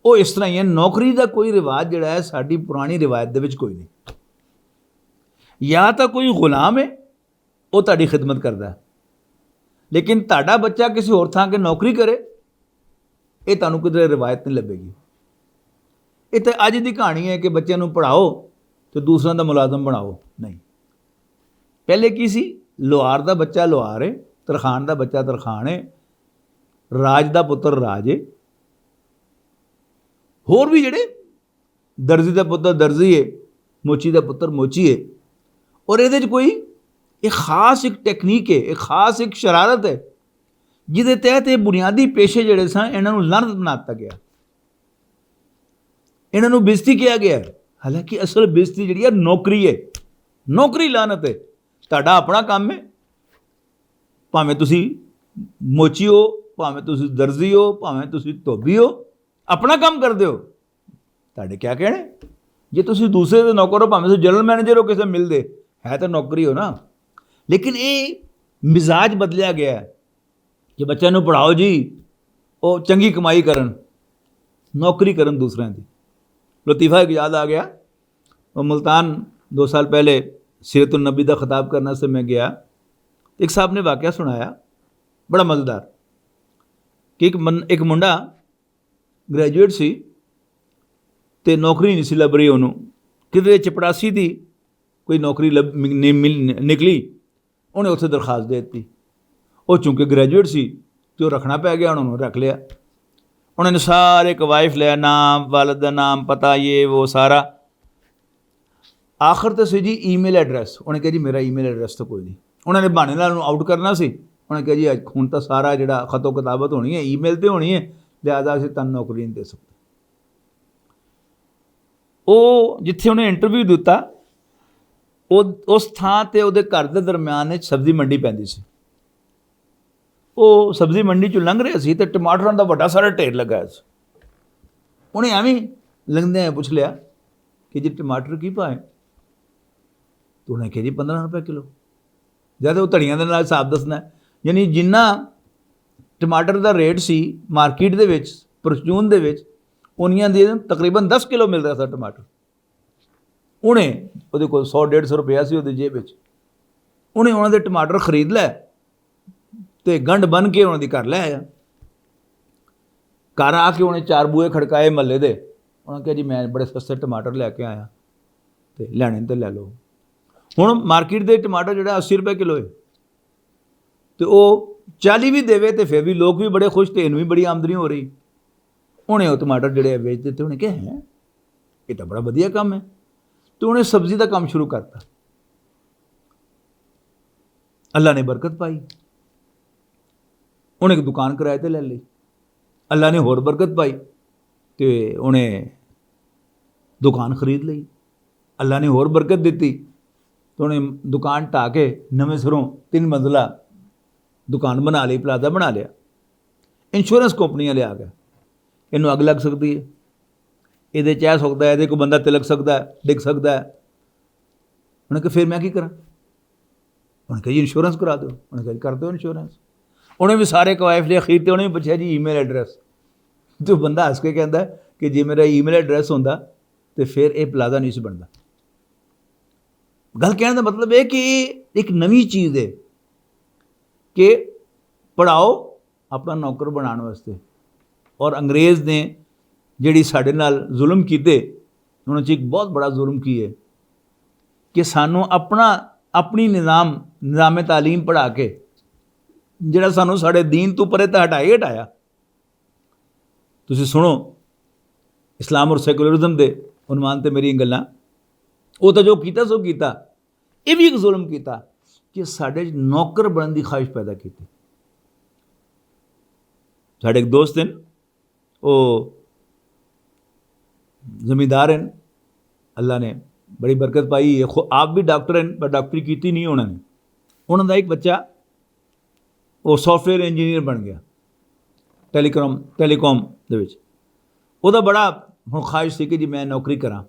वो इस तरह ही है। नौकरी का कोई रिवाज जिहड़ा है साडी पुरानी रिवायत दे विच कोई नहीं। या तो कोई गुलाम है वो तुहाडी खिदमत करता है, लेकिन तुहाडा बच्चा किसी होर थां के नौकरी करे, ये तुहानूं किधरे रिवायत नहीं लभेगी। ये तो अज की कहानी है कि बच्चे नूं पढ़ाओ तो दूसरों का मुलाजम बनाओ, नहीं। पहले की सी, लोहार का बच्चा लोहार है, तरखान का बच्चा तरखान है, राज का पुत्र राज है, होर भी जिहड़े दर्जी का पुत्र दर्जी है, मोची का पुत्र मोची है, और ये कोई एक खास एक टेक्नीक है, एक खास एक शरारत है जिहदे तहत ये बुनियादी पेशे जिहड़े सन इन्हां नूं लानत बना दिता गया, इन्हां नूं बेइज्जती किया गया। हालांकि असल बेइज्जती जिहड़ी है नौकरी है, नौकरी लानत है। तुहाडा अपना काम है, भावें तुसी मोची हो, भावें तुसी दर्जी हो, भावें तुसी धोबी हो, अपना काम करदे हो, तुहाडे क्या कहने। जे तुसी दूसरे दे नौकर हो, भावें तुसी जनरल मैनेजर हो किसी मिल दे, है तो नौकरी हो ना। लेकिन ये मिजाज बदलिया गया है कि बच्चों नूं पढ़ाओ जी, वो चंगी कमाई करन, नौकरी करन दूसरों की। लतीफ़ा एक याद आ गया, वो मुल्तान 2 साल पहले सीरतुन नबी का खिताब करने से मैं गया, एक साहब ने वाक़या सुनाया बड़ा मज़ेदार कि एक मुंडा ग्रैजुएट सी ते नौकरी नहीं सी लभ रही उन्होंने, किधरे चपड़ासी दी कोई नौकरी निकली, उन्हें उत्थे दरखास्त दे दी। वो चूँकि ग्रैजुएट सी तो रखना पै गया, उन्होंने रख लिया। उन्होंने सारे कवायफ लिया, नाम, वालिद का नाम, पता, ये वो सारा। आखिर तो सी जी ईमेल एड्रैस, उन्हें कहा जी मेरा ईमेल एड्रैस तो कोई नहीं। उन्होंने बहाने नाल आउट करना सी, उन्हें कहा जी हुण तो सारा जिहड़ा खतो किताबत होनी है ईमेल ते होनी है, लिहाजा असीं तुहानूं नौकरी नहीं दे सकते। वो जिथे उन्हें इंटरव्यू दिता, उस थां ते उहदे घर दे दरम्यान सब्जी मंडी पैंदी सी। वो सब्जी मंडी चों लंघ रहा सी ते टमाटरां दा वड्डा सारा ढेर लगा सी। उन्हें एवें लंघदे पुछ लिया कि जी टमाटर की भाव है, तो उन्हें कहा जी 15 रुपए किलो। जद वो धड़ियां दे नाल हिसाब दसना, यानी जिन्ना टमाटर का रेट सी मार्केट दे विच परचून दे विच, उन्नियां दे तकरीबन 10 किलो मिल रहा था टमाटर। उन्हें वो को 100-150 रुपया सी उहदी जेब विच, उन्हें उन्होंने टमाटर खरीद लै ते गंढ बन के उन्होंने घर लै आया। घर आके उन्हें 4 बूहे खड़काए महल्ले दे, उन्होंने कहा जी मैं बड़े सस्ते टमाटर लैके आया, तो लैने तो लै लो। हुण मार्केट के टमाटर जो 80 रुपए किलो है, तो वो 40 भी देवे तो फिर भी लोग भी बड़े खुश, तो इन्हूं भी बड़ी आमदनी हो रही। उन्हें वो टमाटर जोड़े बेच दिते। उन्हें कहा है ये तो बड़ा वधिया काम है, तो उन्हें सब्जी का काम शुरू करता। अल्लाह ने बरकत पाई, उन्हें एक दुकान किराए ते ले ली। अल्लाह ने होर बरकत पाई तो उन्हें दुकान खरीद ली। अल्लाह ने होर बरकत दी तो उन्हें दुकान ढा के नवें सिरों 3 मंजिला दुकान बना ली, प्लाजा बना लिया। इंश्योरेंस कंपनियां लिया गया, इनू अग लग सकती है, ये चाह सकता है, ये कोई बंदा तिलक सकता है, डिग सकता है। उन्हें कहा फिर मैं की करा, उन्हें कहा जी इंश्योरेंस करा दो। उन्हें कहा कर दो इंश्योरेंस। उन्हें भी सारे कवायफ लिया, अखीर तो उन्हें भी पूछा जी ईमेल एड्रैस, तो बंदा हस के कहता है कि जे मेरा ईमेल एड्रैस होंदा तो फिर यह प्लाजा नहीं सी बनता। गल कहने का मतलब है कि एक नवी चीज़ है कि पढ़ाओ अपना नौकर बनाने वास्ते। और अंग्रेज़ ने जिहड़ी साडे नाल जुल्म कीते, उन्होंने एक बहुत बड़ा जुल्म की है कि सानू अपनी निज़ाम तालीम पढ़ा के जिहड़ा सानू साडे दीन तो परे तो हटाया। तुसीं सुनो इस्लाम और सैकुलरिज्म के उन्वान ते मेरी गल्लां, वो तो जो कीता सो कीता। ये भी एक जुल्म कीता कि साडे नौकर बनने की ख्वाहिश पैदा की। साडे एक दोस्त हैं, वो जमींदार हैं, अल्लाह ने बड़ी बरकत पाई है। आप भी डॉक्टर हैं पर डॉक्टरी की नहीं उन्होंने। उन्होंने एक बच्चा वो सॉफ्टवेयर इंजीनियर बन गया टैलीकॉम दे विच। उहदा बड़ा हुण ख्वाहिश थी कि जी मैं नौकरी करा।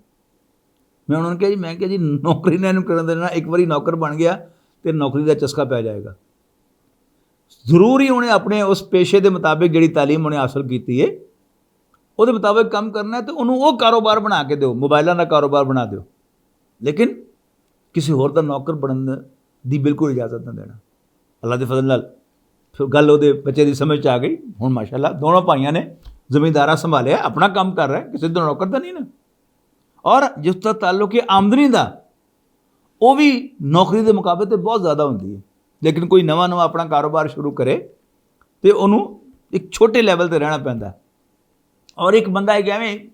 मैं उन्होंने कहा जी, मैं क्या जी नौकरी ने करन देना, एक बारी नौकर बन गया तो नौकरी का चस्का पै जाएगा। जरूर ही उन्हें अपने उस पेशे के मुताबिक जी तालीम उन्हें हासिल की है वो मुताबिक काम करना है, तो उन्होंने वो कारोबार बना के दो, मोबाइलों का कारोबार बना दो, लेकिन किसी होर दा नौकर बनने की बिल्कुल इजाजत न देना। अल्लाह के फजल नाल फिर गल वो बच्चे की समझ आ गई। हुण माशाअल्लाह दोनों भाइयों ने जमींदारा संभालिया, अपना काम कर रहा है, किसी का नौकर तो नहीं ना। और जिसका ताल्लुक है आमदनी का, वो भी नौकरी के मुकाबले तो बहुत ज़्यादा होती है। लेकिन कोई नवा अपना कारोबार शुरू करे तो उन्होंने एक छोटे लैवल पर रहना पैंदा। और एक बंदा एक एवें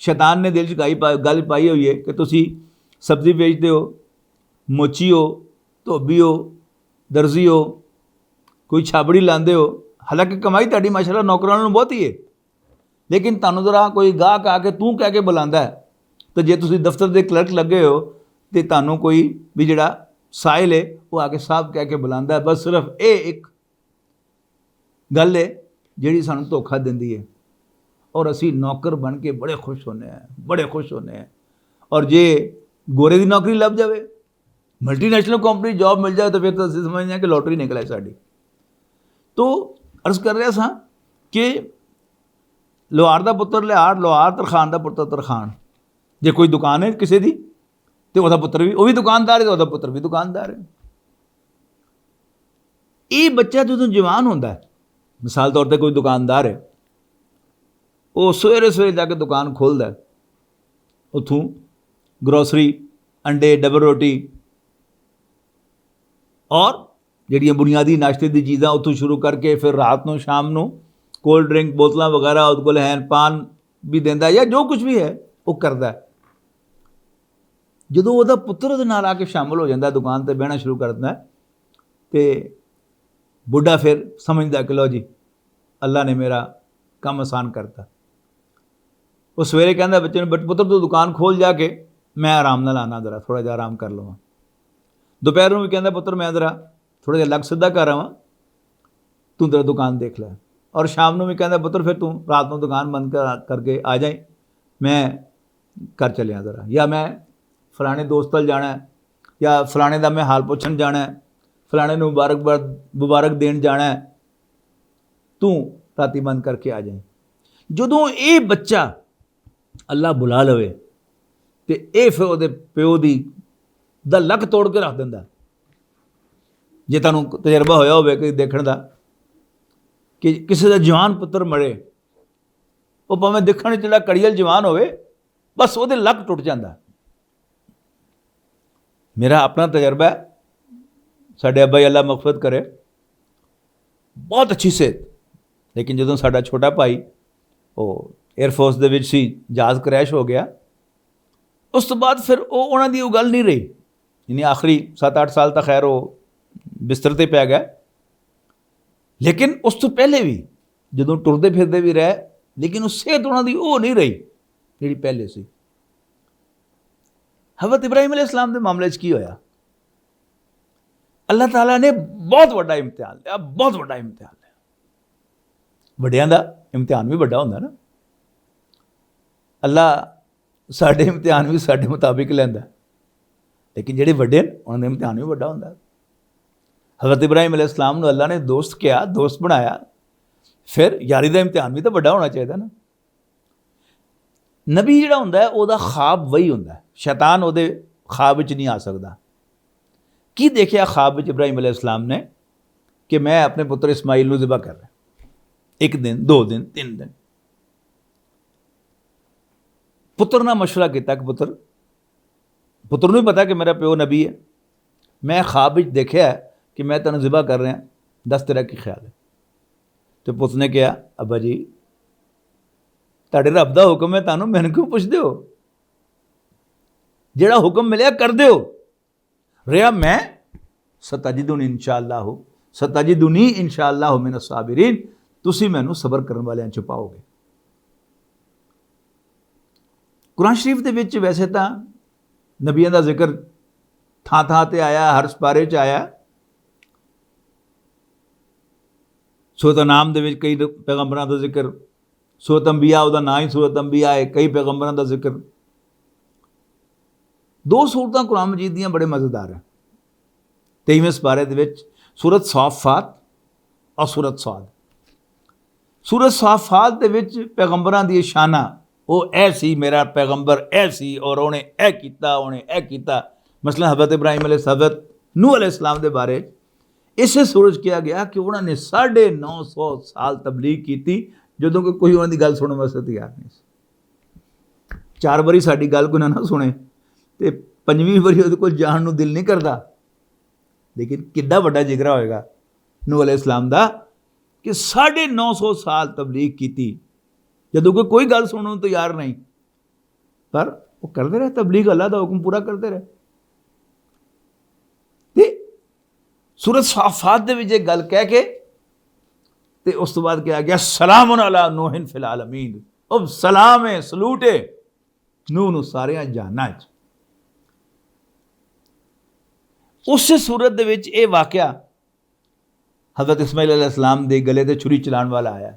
शैतान ने दिल च गल पाई हुई है कि तुसी सब्जी बेचते हो मोची हो, धोबी हो, दर्जी हो, कोई छाबड़ी लाते हो, हालांकि कमाई तुहाडी माशाअल्लाह नौकरां नालों बहुत ही है, लेकिन तुहानूं जरा कोई गाहक आके तू कह के बुलांदा है, तो जे तुसीं दफ्तर दे क्लर्क लगे हो तो तुहानूं कोई भी जिहड़ा साहिल है वो आके साहब कह के बुलांदा है। बस सिर्फ ये एक गल है जिहड़ी सानूं धोखा दिंदी है, और असी नौकर बन के बड़े खुश होने हैं, बड़े खुश होने हैं। और जे गोरे की नौकरी लभ जाए, मल्टीनैशनल कंपनी जॉब मिल जाए, तो फिर तो असीं समझते हैं कि लॉटरी निकले साडी। तो अर्ज कर रहा सा कि लोहार का पुत्र लिहार, लोहार, तरखान का पुत्र तरखान। जे कोई दुकान है किसी की तो वह पुत्र भी, वह भी दुकानदार है, तो वह पुत्र भी दुकानदार है। ये बच्चा जो जवान होता है, मिसाल तौर पर कोई दुकानदार है, वो सवेरे सवेरे जाके दुकान खोलता है, उतों ग्रोसरी, अंडे, डबल रोटी और जिहड़ियां बुनियादी नाश्ते की चीज़ां उतों शुरू करके फिर रात को शाम को कोल्ड ड्रिंक बोतलों वगैरह उस को हैन, पान भी देंदा या जो कुछ भी है वो करता है। जो वह पुत्र उहदे नाल आके शामिल हो जाता, दुकान पर बहना शुरू करता है, तो बुढ़ा फिर समझदा कि लो जी अल्लाह ने मेरा काम आसान करता। वो सवेरे कहता बच्चे ने, पुत्र तू दुकान खोल जाके, मैं आराम नाल आना, जरा थोड़ा जिहा आराम कर लवां। दोपहर में भी कहता पुत्र मैं जरा थोड़ा जिहा लग सीधा कर आवां, तू तेरा दुकान देख लै। और शाम को भी कहता पुत्र फिर तू रात को दुकान बंद करके आ जाए, मैं घर चलिया जरा, या मैं फलाने दोस्त नाल जाना है, या फलाने का मैं हाल पुछन जाना है, फलाने नूं मुबारक देन जाना है, तू राती बंद करके आ जाए। जदों ये बच्चा अल्लाह बुला लवे तो ये फिर वो प्यो की दा लक तोड़ के रख दिंदा। जे तुहानूं तजर्बा होया होवे कि देखण दा कि किसी का जवान पुत्र मरे, वो भावें दिखण जिहड़ा कड़ियल जवान होवे, बस वो लक टुट जाता। मेरा अपना तजर्बा है, साडे अब्बा जी अल्लाह मगफरत करे, बहुत अच्छी सेहत, लेकिन जो साडा छोटा भाई वो एयरफोर्स दे विच सी, जहाज़ क्रैश हो गया, उस तो बाद फिर वो उन्हां दी गल नहीं रही, यानी आखिरी 7-8 साल तक खैर वो बिस्तर ते पै गया, लेकिन उस तो पहले भी जो टुरदे फिरदे भी रहे, लेकिन उस सेहत उन्हां दी वो नहीं रही जिहड़ी पहले सी। हज़रत इब्राहिम अलैहिस्सलाम के मामले की होया, अल्लाह ताला ने बहुत बड़ा इम्तिहान लिया, बहुत बड़ा इम्तिहान लिया। वड्डियां दा इम्तिहान भी बड़ा होंदा ना, अल्लाह साडे इम्तिहान भी साडे मुताबिक लैंदा, लेकिन जिहड़े वड्डे ने उन्हां दा इम्तिहान भी बड़ा होंदा। हज़रत इब्राहिम अलैहिस्सलाम नूं अल्लाह ने दोस्त किया, दोस्त बनाया, फिर यारी का इम्तिहान भी तो बड़ा होना चाहिए ना। नबी जिहड़ा हुंदा है उहदा ख्वाब वही हुंदा है, शैतान उहदे ख्वाब विच नहीं आ सकदा। की देखिया ख्वाब विच इब्राहिम अलैहिस्सलाम ने कि मैं अपने पुत्र इस्माइल नूं ज़िबा कर रहा, 1 दिन 2 दिन 3 दिन। पुत्र ने मशवरा किया कि पुत्र नूं भी पता कि मेरा प्यो नबी है, मैं ख्वाब विच देखिया कि मैं तेनों ज़िबा कर रहा, दस तेरा की ख्याल है। तो पुत्र ने कहा अब्बा जी तुहाडे रब दा हुक्म है, तुहानूं मैनूं क्यों पुछदे हो, जिहड़ा हुक्म मिलिया कर दिओ। रहा मैं सताजिदुनी इंशाअल्लाह मिन अस्साबिरीन, तुसीं मैनूं सबर करन वालियां च पाओगे। कुरान शरीफ दे विच वैसे तो नबियां दा जिक्र थां थां ते आया, हर सपारे च आया। सूरत नाम दे विच कई पैगंबरां दा जिक्र, सूरत अंबिया उहदा नाम ही सूरत अंबिया है, कई पैगंबरां दा जिक्र। 2 सूरतां कुरान मजीद दियां बड़े मज़ेदार हैं। 23वें सपारे दे विच सूरत साफ़ात और सूरत साद। सूरत साफ़ात दे विच पैगंबरां दी शाना, वो ऐसी मेरा पैगंबर ऐसी और उन्हें ऐ कीता, उन्हें ऐ कीता। मसलन हज़रत इब्राहिम हज़रत नूह अलैहिस्सलाम दे बारे इसे सूरज किया गया कि उन्होंने 950 साल तबलीग की, ਜਦੋਂ कि कोई उन्होंने गल सुनने वास्ते तैयार नहीं। 4 बारी साड़ी गल कोई ना सुने तो 5वीं बारी वो कोल जान नूं दिल नहीं करता। लेकिन कितना बड़ा जिगरा होएगा नूह अलैहिस्सलाम दा कि 950 साल तबलीग की, जदों कि कोई गल सुनने को तैयार नहीं, पर वो करते रहे तबलीग, अल्लाह का हुक्म पूरा करते रहे। सूरत साफात ਦੇ ਵਿੱਚ ਇਹ ਗੱਲ ਕਹਿ ਕੇ ਤੇ ਉਸ ਤੋਂ ਬਾਅਦ ਕਿਹਾ ਗਿਆ ਸਲਾਮੁਨ ਅਲਾ ਨੂਹਿਨ ਫਿਲ ਆਲਮੀਨ, ਉਹ ਸਲਾਮ ਹੈ, ਸਲੂਟ ਹੈ ਨੂਹ ਨੂੰ ਸਾਰਿਆਂ ਜਹਾਨਾਂ 'ਚ। ਉਸੇ ਸੂਰਤ ਦੇ ਵਿੱਚ ਇਹ ਵਾਕਿਆ हज़रत इस्माइल अलैहिस्सलाम ਦੇ गले ਤੇ छुरी चलाने वाला आया।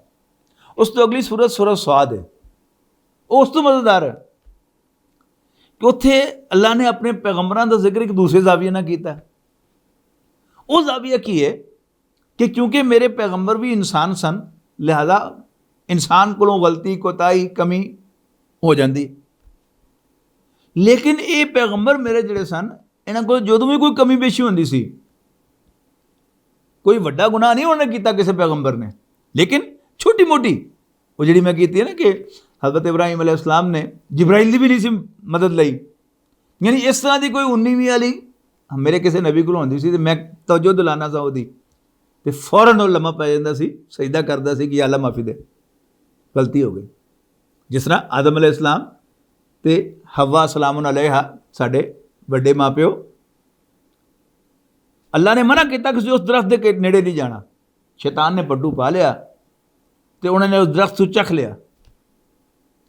उस तो अगली सूरत सूरत स्वाद है, वो उस तो मज़ेदार है कि उत्थे अल्लाह ने अपने पैगंबरां दा जिक्र एक दूसरे जाविये नाल कीता। वो जाविया की है कि क्योंकि मेरे पैगंबर भी इंसान सन, लिहाजा इंसान कोलों गलती कोताही कमी हो जाती, लेकिन ये पैगंबर मेरे जिहड़े सन इन्हां कोल जदों भी कोई कमी पेशी होंदी सी, कोई वड्डा गुनाह नहीं उन्होंने किया किसी पैगंबर ने, लेकिन छोटी मोटी वो जी मैं की है ना कि हज़रत इब्राहिम अलैहिस्सलाम ने जिब्राइल की भी नहीं सी मदद लई, यानी इस तरह की कोई 19वीं वाली मेरे किसी नबी को होंदी सी, मैं तवज्जो दिलाना सा वो तो फौरन वो लम्हा पै जाता सी, सजदा करता सी कि अल्लाह माफ़ी दे, गलती हो गई। जिस तरह आदम अलैहिस्सलाम ते हवा सलामुन अलैहा साडे वड्डे माँ प्यो, अल्लाह ने मना किया कि उस दरख्त के नेड़े नहीं जाना, शैतान ने पड्डू पा लिया तो उन्होंने उस दरख्त को चख लिया।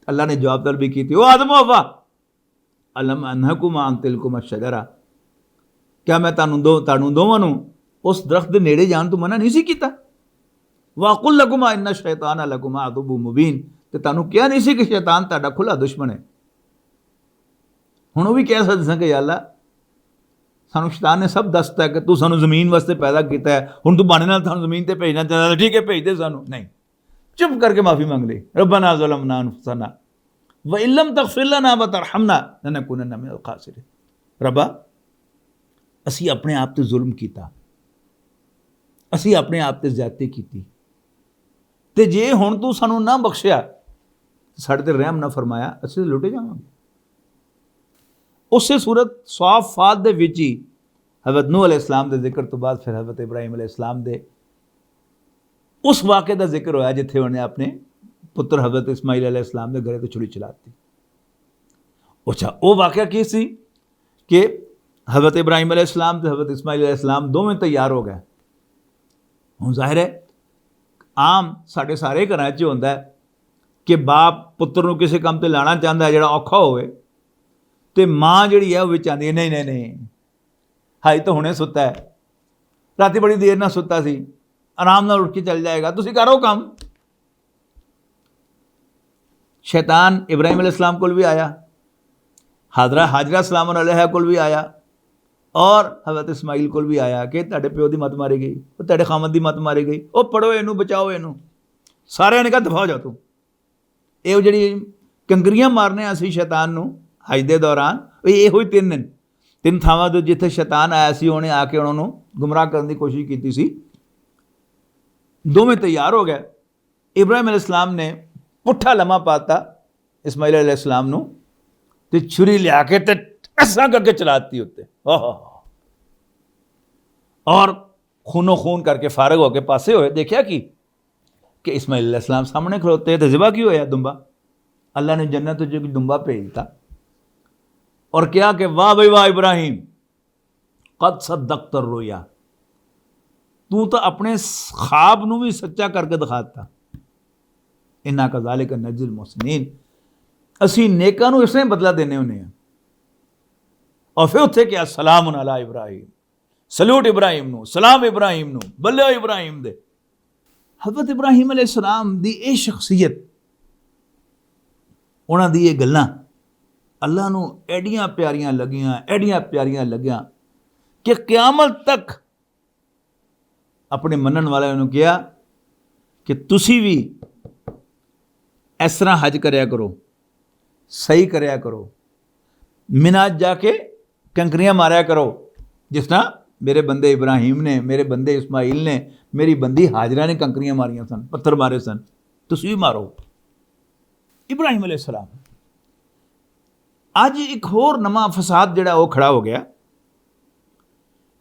अल्लाह ने जवाब तलबी की थी, ओ आदम हवा अलम अनहकुमा अन तिलकुमा शजरा, क्या मैं तानू दोवां नूं उस दरख्त के नेड़े जान तो मना नहीं सी कीता। वाकुल लकुमा इन्ना शैतान लकुमा अदुब्बु मुबीन, तो तानू क्या नहीं सी कि शैतान तुहाडा खुला दुश्मन है। हुण वो भी कह सकदे सन कि अल्लाह सानू शैतान ने सब दसता है कि तू सानू जमीन वास्ते पैदा किया है, हुण तू बहाने नाल सानू जमीन ते भेजना चाहता, ठीक है भेज दे सानू, नहीं, चुप करके माफ़ी मांग ली। रब्बना ज़लमना अनफुसना व इल्लम तग़फिर लना व तरहमना लनकुनन्ना मिनल खासिरीन, रब्बा असी अपने आप ते जुल्म किया, असी अपने आप ते ज़्यादती की, ते जे हुण तू सानू ना बख्शिया, साडे ते रहम ना फरमाया, असी लुटे जावांगे। उस सूरत साफ़ात दे विच ही हज़रत नूह अलैहिस्सलाम के जिक्र तो बाद फिर हज़रत इब्राहिम अलैहिस्सलाम दे उस वाक़े का जिक्र होया जिथे उन्हें अपने पुत्र हज़रत इस्माइल अलैहिस्सलाम के गले तो छुरी चलाती। अच्छा, वो वाक़या की सी कि हज़रत इब्राहिम अलैहिस्सलाम ते हज़रत इस्माइल अलैहिस्सलाम दोवें तैयार हो गए। हुण जाहिर है आम साढ़े सारे घरां च होंदा है कि बाप पुत्र नूं किसी काम ते लाना चाहता है जिहड़ा औखा होवे, तो माँ जी है वो आती है नहीं नहीं नहीं हाई तो हुणे सुता है, रात बड़ी देर ना सुता सी, आराम नाल उठ के चल जाएगा, तुसीं करो काम। शैतान इब्राहिम अलैहिस्सलाम कोल भी आया, हाजरा सलामुन अलैहा कोल भी आया, और हज़रत इस्माइल कोल भी आया कि तुहाडे प्यो की मत मारी गई, तुहाडे खामद की मत मारी गई, वो पढ़ो इनू बचाओ इनू। सारे ने कहा दफा हो जा तू। ये जी कंकरियां मारने असी शैतान नू हज के दौरान, यो ही तीन थावां तो जिथे शैतान आया सी, उन्हें आके उन्होंने गुमराह करने की कोशिश की सी। दोवें तैयार हो गए। इब्राहिम अलैहिस्सलाम ने पुट्ठा लम्हा पाता इस्माइल अलैहिस्सलाम नू ते छुरी लिया के ते ऐसा करके चलाती उत्ते, और खूनो खून करके फारग होके पासे होए। देखिया कि इस्माइल अलैहिस्सलाम सामने खलोते तो ज़िबा की होया दुम्बा। अल्लाह ने जन्नत जो दुम्बा भेजता और क्या कि वाह भाई वाह इब्राहिम कद सद्दक़्ता रोया, तू तो अपने ख्वाब नू भी सच्चा करके दिखाता। इन्ना कज़ालिका नज़्ज़िल मुहसिनीन, असी नेकां नू इसने बदला देने होने हैं। और फिर उत्थे क्या सलामुन अला इब्राहिम, सलूट इब्राहिम नू, सलाम इब्राहिम नू, बल्ले इब्राहिम दे। हज़रत इब्राहिम अलैहिस्सलाम दी ये शख्सियत, उन्हां दी ये गल्लां अल्लाह नू एडियां प्यारियां लगियां कि क़यामत तक अपने मनन वाले नू कहा कि तुसी भी इस तरह हज करया करो, सही करया करो, मिना जाके कंकरियां मारया करो, जिस तरह मेरे बंदे इब्राहिम ने, मेरे बंदे इस्माइल ने, मेरी बंदी हाजरा ने कंकरियां मारियां सन, पत्थर मारे सन, तुसी भी मारो। इब्राहिम अलैहिस्सलाम अज एक होर नवा फसाद जिहड़ा वो खड़ा हो गया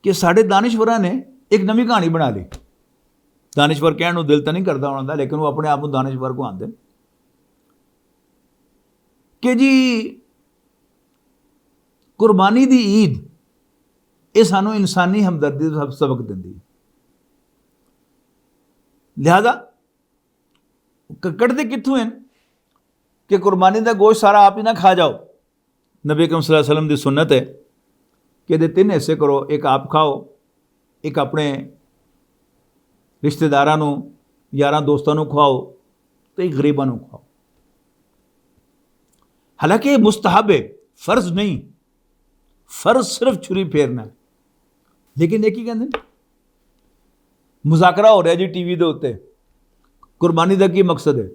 कि साढ़े दानिशवरां ने एक नवी कहानी बना ली। दानिशवर कहने को दिल तो नहीं करता उन्होंने, लेकिन वो अपने आप को दानिशवर को आते कि जी कुर्बानी दी ईद ये सानू इंसानी हमदर्दी का सबक दिंदी है। लिहाजा कटते कित्थों हैं कि कुर्बानी का गोश्त सारा आप ही ना खा जाओ। नबी अकरम सल्लल्लाहु अलैहि वसल्लम की सुन्नत है कि ये 3 हिस्से करो, एक आप खाओ, एक अपने रिश्तेदारां नूं यारां दोस्तां नूं खवाओ, तो एक गरीबां नूं खवाओ। हालांकि मुस्तहब है, फर्ज नहीं। फर्ज सिर्फ छुरी फेरना है। लेकिन एक ही कहते मुजाकरा हो रहा जी टीवी के उत्ते, कुर्बानी का की मकसद है?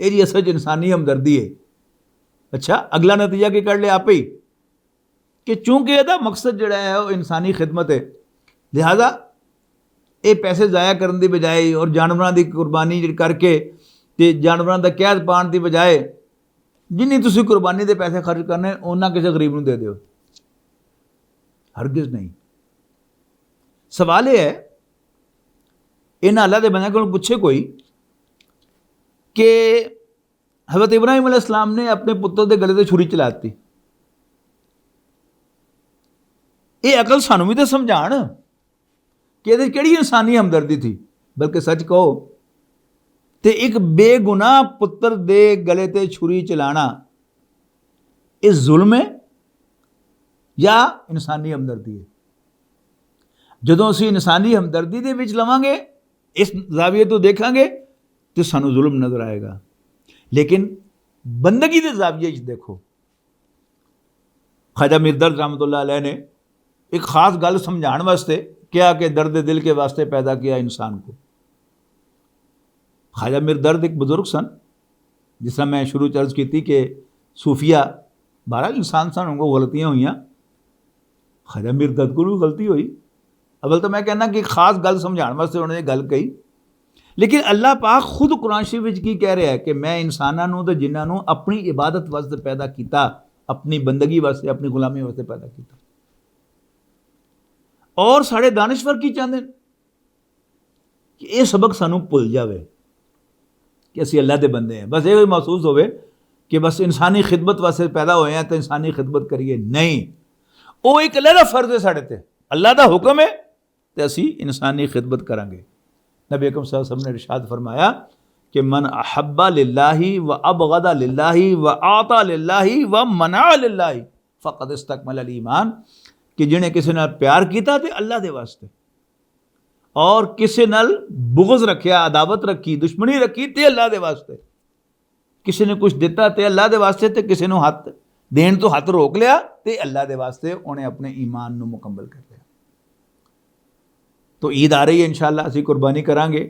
ये जी असल इंसानी हमदर्दी है। अच्छा, अगला नतीजा की कर लिया आप ही कि चूंकि यदा मकसद जोड़ा है वो इंसानी खिदमत है, लिहाजा ये पैसे जाया करने की बजाय और जानवरों की कुर्बानी करके ते जानवरों का कैद पाने की बजाय जिन्नी तुसी कुर्बानी के पैसे खर्च करने उन्ना किसी गरीब को दे दो। हरगिज नहीं। सवाल यह है, इन्हां अल्लाह के बंदे को पूछे कोई कि हज़रत इब्राहिम अलैहिस्सलाम ने अपने पुत्र के गले से छुरी चला दी, ये अकल सानू भी तो समझाण कि ये केड़ी इंसानी हमदर्दी थी। बल्कि सच कहो तो एक बेगुनाह पुत्र दे गले ते छुरी चलाना ये जुल्म है या इंसानी हमदर्दी है? जदों असीं इंसानी हमदर्दी दे विच लवांगे, इस जाविये तो देखांगे, तो सानू जुल्म नजर आएगा। लेकिन बंदगी के जाविये देखो, ख्वाजा मीर दर्द रहमतुल्लाह अलैह ने एक खास गल समझाने वास्ते क्या कि दर्द दिल के वास्ते पैदा किया इंसान को। ख्वाजा मीर दर्द एक बुजुर्ग सन, जिस तरह मैं शुरू चर्ज की थी कि सूफिया बहरहाल इंसान सन, उनको गलतियाँ हुई। ख्वाजा मीर दर्द को भी गलती हुई। अवल तो मैं कहना कि खास गल समझाने वास्ते उन्होंने गल कही। लेकिन अल्लाह पाक खुद कुरान शरीफ विच की कह रहा है कि मैं इंसानों तो जिन्होंने अपनी इबादत वास्ते पैदा किया, अपनी बंदगी वास्ते, अपनी गुलामी वास्ते पैदा किया। और साढ़े दानिश्वर की चाहते हैं कि यह सबक सानू भुल जाए कि असी अल्लाह के बंदे हैं। बस ये महसूस होवे कि बस इंसानी खिदमत वास्ते पैदा होए हैं तो इंसानी खिदमत करिए। नहीं, वो एक अल्लाह का फर्ज है साढ़े ते, अल्लाह का हुक्म है तो असी इंसानी खिदमत करांगे। नबी अकरम सल्लल्लाहु अलैहि वसल्लम ने इरशाद फरमाया कि मन अहब्बा लिल्लाहि व अबगदा लिल्लाहि व आता लिल्लाहि व मना लिल्लाहि फ़क़द इस्तकमल ईमान, कि जिन्हें किसी नाल प्यार किया तो अल्लाह के वास्ते और किसी नाल बुग़्ज़ रखिया, अदावत रखी, दुश्मनी रखी तो अल्लाह के वास्ते, किसी ने कुछ दिता तो अल्लाह के वास्ते, तो किसी ने हथ देन तो हथ रोक लिया तो अल्लाह के वास्ते, उन्हें अपने ईमान को मुकम्मल कर लिया। तो ईद आ रही है, इंशाअल्लाह असीं कुर्बानी करांगे,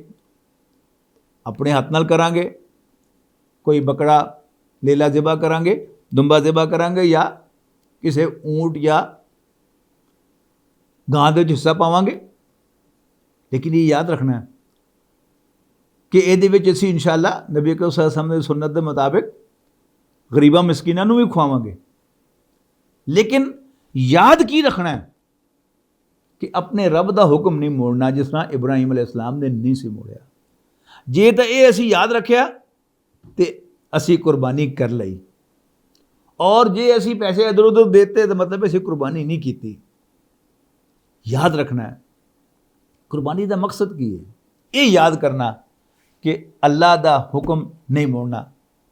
अपने हाथ नाल करांगे। कोई बकरा लेला ज़िबा करांगे, दुंबा ज़िबा करांगे, या किसी ऊँट या गां दे हिस्सा पावांगे। लेकिन ये याद रखना है कि ये असीं इंशाअल्लाह नबी अकरम सल्लल्लाहु अलैहि वसल्लम की सुन्नत के मुताबिक गरीबां मिसकीनां नूं भी खुआवांगे। लेकिन याद की रखना है कि अपने रब का हुक्म नहीं मोड़ना, जिस तरह इब्राहिम अलैहिस्सलाम ने नहीं सी मोड़िया। जे तो ये असीं याद रखिया तो असीं कुर्बानी कर लई, और जे असीं पैसे इधर उधर देते तो मतलब असीं कुर्बानी नहीं की। याद रखना है कुर्बानी का मकसद की है, ये याद करना कि अल्लाह का हुक्म नहीं मोड़ना।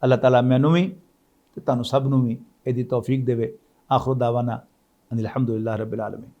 अल्लाह ताला मैनू भी ते तुहानू सब नूं भी इहदी तौफीक देवे। आखिर दावाना अनिल हम्दुलिल्लाह रब्बिल आलमीन।